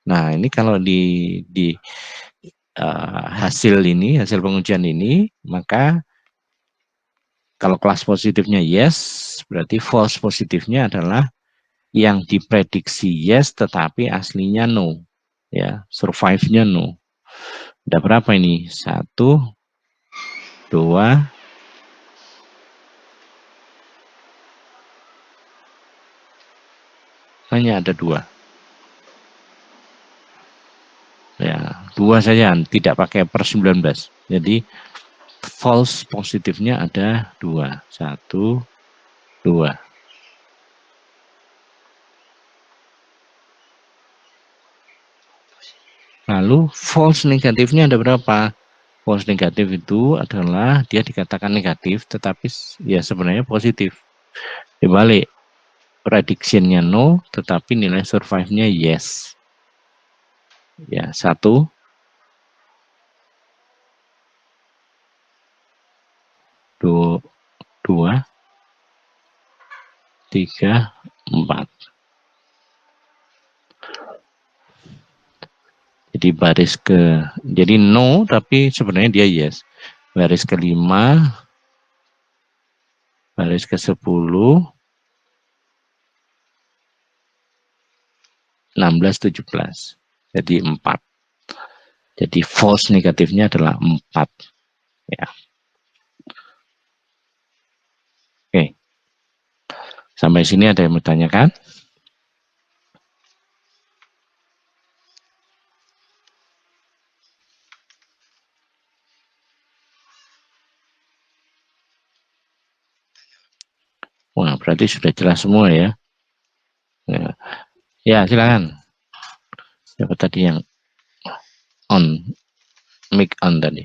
Nah ini kalau di hasil pengujian ini, maka kalau kelas positifnya yes, berarti false positifnya adalah yang diprediksi yes tetapi aslinya no. Ya, survive-nya no. Ada berapa ini? 1, 2, hanya ada 2. Ya, 2 saja, tidak pakai per 19. Jadi false positifnya ada 2. 1, 2. Lalu false negatifnya ada berapa? False negatif itu adalah dia dikatakan negatif tetapi ya sebenarnya positif. Dibalik, prediction-nya no tetapi nilai survive-nya yes. Ya, 1, 2, 3, 4. Jadi jadi no tapi sebenarnya dia yes. Baris ke-5, baris ke-10, 16, 17. Jadi 4. Jadi false negatifnya adalah 4. Ya. Oke. Sampai sini ada yang bertanyakan? Wah, berarti sudah jelas semua ya. Ya, silakan. Siapa tadi yang on? Mic on tadi.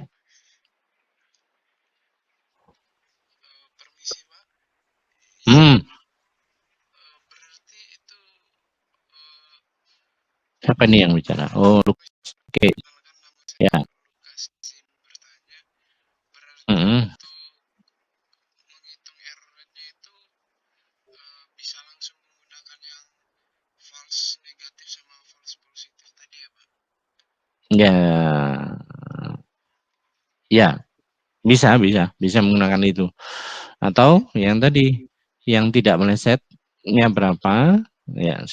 Siapa nih yang bicara? Oh, oke. Ya. Ya, ya, bisa menggunakan itu. Atau yang tadi, yang tidak melesetnya berapa? Ya,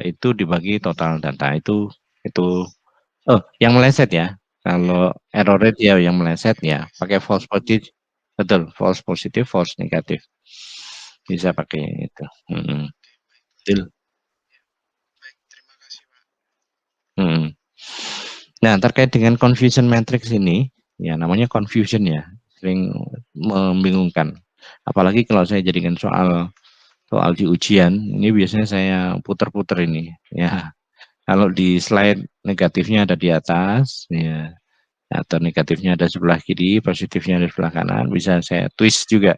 itu dibagi total data itu. Oh, yang meleset ya. Kalau error rate ya yang meleset ya, pakai false positive, betul, false positive, false negatif. Bisa pakai itu. Betul. Nah, terkait dengan confusion matrix ini, ya namanya confusion ya, sering membingungkan. Apalagi kalau saya jadikan soal di ujian, ini biasanya saya putar-putar ini. Ya, kalau di slide negatifnya ada di atas, ya, atau negatifnya ada sebelah kiri, positifnya ada sebelah kanan, bisa saya twist juga.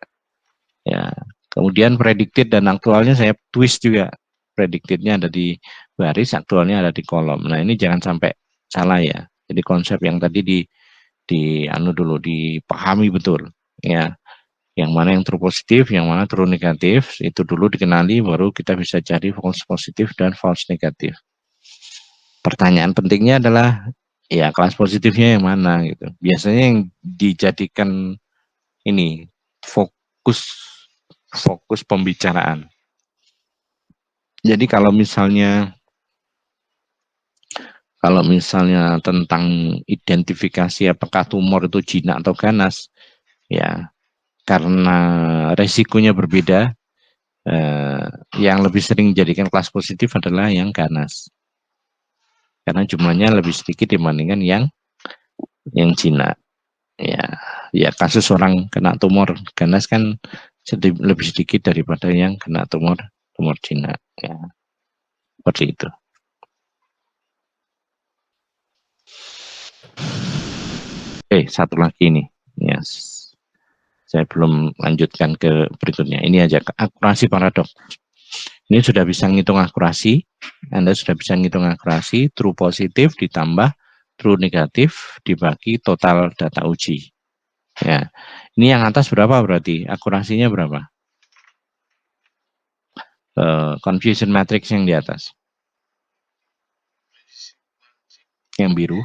Ya, kemudian predicted dan aktualnya saya twist juga. Predictednya ada di baris, aktualnya ada di kolom. Nah, ini jangan sampai salah ya. Jadi konsep yang tadi dipahami betul ya. Yang mana yang true positif, yang mana true negatif, itu dulu dikenali, baru kita bisa cari false positif dan false negatif. Pertanyaan pentingnya adalah ya kelas positifnya yang mana gitu. Biasanya yang dijadikan ini fokus pembicaraan. Jadi kalau misalnya tentang identifikasi apakah tumor itu jinak atau ganas, ya karena resikonya berbeda, yang lebih sering dijadikan kelas positif adalah yang ganas, karena jumlahnya lebih sedikit dibandingkan yang jinak. Ya kasus orang kena tumor ganas kan lebih sedikit daripada yang kena tumor jinak. Ya, seperti itu. Satu lagi nih, yes. Saya belum lanjutkan ke berikutnya. Ini aja akurasi paradok. Ini sudah bisa ngitung akurasi. Anda sudah bisa ngitung akurasi true positif ditambah true negatif dibagi total data uji. Ya, ini yang atas berapa berarti? Akurasinya berapa? Confusion matrix yang di atas. Yang biru.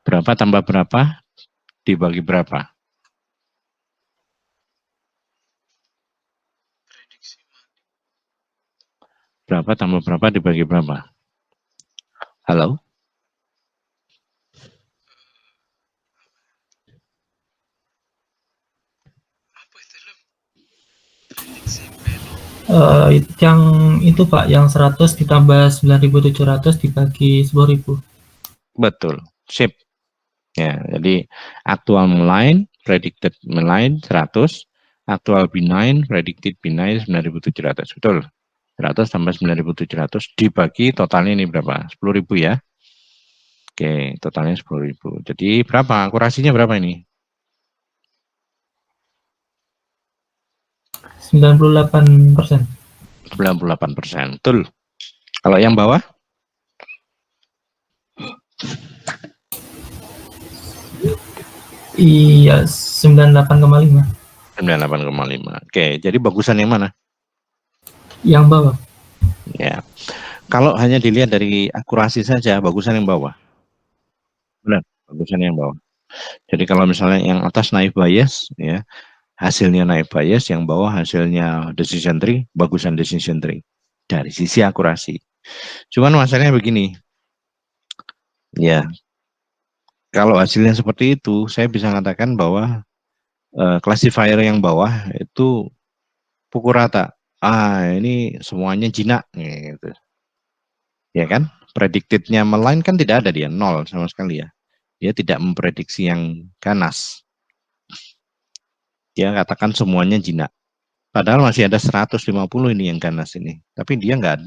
Berapa tambah berapa dibagi berapa? Berapa tambah berapa dibagi berapa? Halo? Yang itu Pak, yang 100 ditambah 9.700 dibagi 10.000. Betul, sip. Ya, jadi aktual meline, predicted meline 100, aktual benign, predicted benign 9.700. Betul. 100 tambah 9.700 dibagi totalnya ini berapa? 10.000 ya. Oke, totalnya 10.000. Jadi berapa? Akurasinya berapa ini? 98%. 98%. Betul. Kalau yang bawah? Iya, 98,5. 98,5. Oke, jadi bagusan yang mana? Yang bawah. Ya. Kalau hanya dilihat dari akurasi saja, bagusan yang bawah. Benar, bagusan yang bawah. Jadi kalau misalnya yang atas naik bias, ya, hasilnya naik bias, yang bawah hasilnya decision tree, bagusan decision tree dari sisi akurasi. Cuman masalahnya begini, ya kalau hasilnya seperti itu, saya bisa mengatakan bahwa classifier yang bawah itu pukul rata. Ini semuanya jinak, gitu. Ya kan? Predicted-nya malign kan tidak ada, dia nol sama sekali ya. Dia tidak memprediksi yang ganas. Dia katakan semuanya jinak. Padahal masih ada 150 ini yang ganas ini. Tapi dia nggak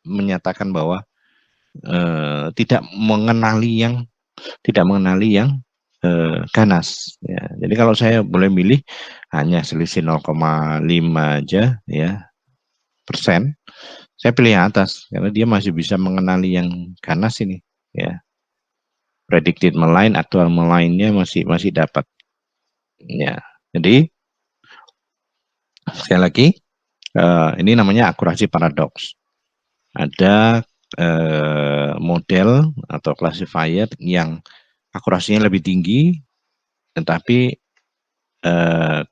menyatakan bahwa tidak mengenali yang ganas. Ya. Jadi kalau saya boleh milih hanya selisih 0,5 aja ya persen, saya pilih yang atas karena dia masih bisa mengenali yang ganas ini. Ya, predicted malign, aktual malignnya masih dapat. Ya, jadi sekali lagi ini namanya akurasi paradoks. Ada model atau classifier yang akurasinya lebih tinggi, tetapi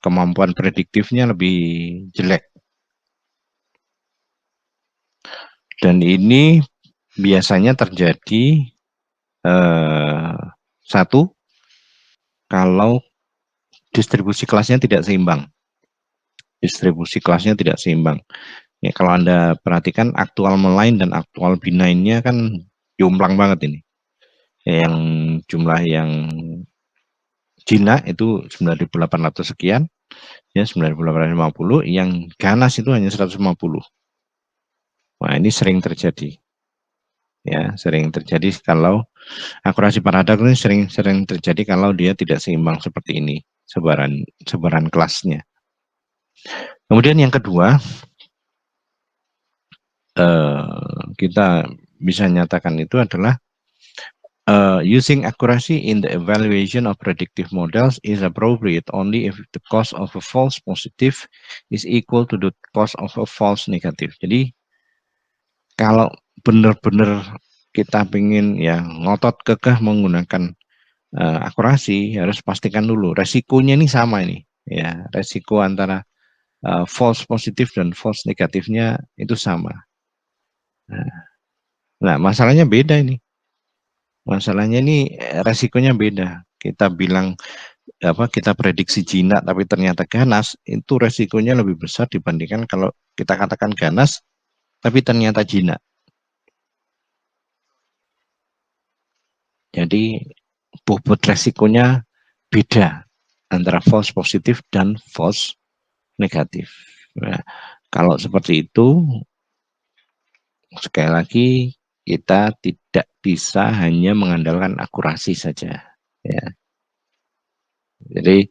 kemampuan prediktifnya lebih jelek. Dan ini biasanya terjadi satu, kalau distribusi kelasnya tidak seimbang. Distribusi kelasnya tidak seimbang. Ya, kalau Anda perhatikan aktual malign dan aktual benign-nya kan jomplang banget ini. Yang jumlah yang jinak itu 9.800 sekian, ya 9.850, yang ganas itu hanya 150. Nah, ini sering terjadi. Ya, sering terjadi kalau akurasi paradoks ini sering terjadi kalau dia tidak seimbang seperti ini, sebaran kelasnya. Kemudian yang kedua, kita bisa nyatakan itu adalah using accuracy in the evaluation of predictive models is appropriate only if the cost of a false positive is equal to the cost of a false negative. Jadi kalau benar-benar kita ingin ya ngotot kekeh menggunakan akurasi, harus pastikan dulu resikonya ini sama ini, ya resiko antara false positif dan false negatifnya itu sama. Nah, masalahnya beda ini. Masalahnya ini resikonya beda. Kita bilang kita prediksi jinak tapi ternyata ganas, itu resikonya lebih besar dibandingkan kalau kita katakan ganas tapi ternyata jinak. Jadi bobot resikonya beda antara false positif dan false negatif. Nah, kalau seperti itu, sekali lagi kita tidak bisa hanya mengandalkan akurasi saja. Ya. Jadi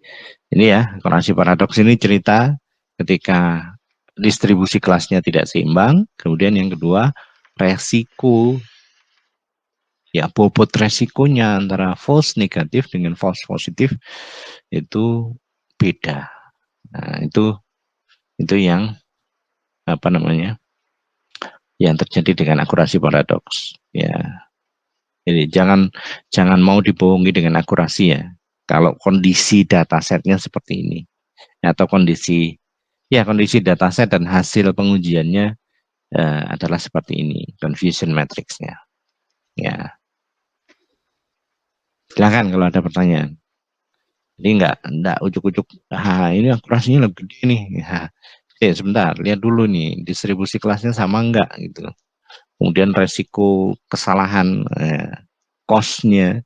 ini ya akurasi paradoks ini cerita ketika distribusi kelasnya tidak seimbang. Kemudian yang kedua, resiko, ya bobot resikonya antara false negatif dengan false positif itu beda. Nah, itu yang apa namanya? Yang terjadi dengan akurasi paradoks. Ya. Jadi jangan mau dibohongi dengan akurasi ya. Kalau kondisi datasetnya seperti ini atau kondisi dataset dan hasil pengujiannya adalah seperti ini, confusion matrixnya. Ya, silakan kalau ada pertanyaan. Jadi enggak ujuk-ujuk, ini akurasinya lebih gede nih. Sebentar, lihat dulu nih distribusi kelasnya sama enggak gitu. Kemudian resiko kesalahan, cost-nya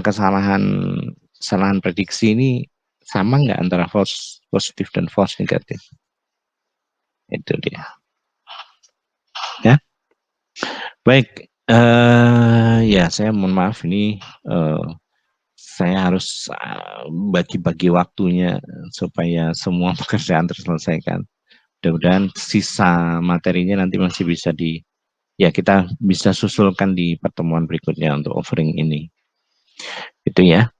kesalahan prediksi ini sama nggak antara false positif dan false negatif. Itu dia. Ya, baik. Ya, saya mohon maaf ini saya harus bagi-bagi waktunya supaya semua pekerjaan terselesaikan. Mudah-mudahan sisa materinya nanti masih bisa kita bisa susulkan di pertemuan berikutnya untuk offering ini. Itu ya.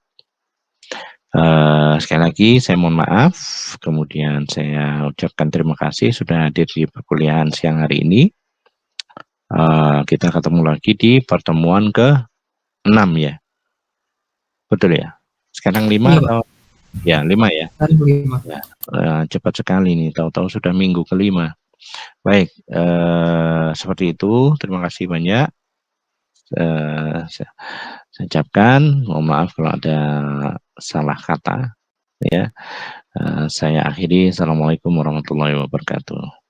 Sekali lagi saya mohon maaf, kemudian saya ucapkan terima kasih sudah hadir di perkuliahan siang hari ini. Kita ketemu lagi di pertemuan ke-6 ya. Betul ya? Sekarang 5 Iya, atau Ya, 5 ya? Hari kelima. Ya, cepat sekali nih, tahu-tahu sudah minggu ke-5. Baik, seperti itu, terima kasih banyak. Saya ucapkan mohon maaf kalau ada salah kata, ya. Saya akhiri, assalamualaikum warahmatullahi wabarakatuh.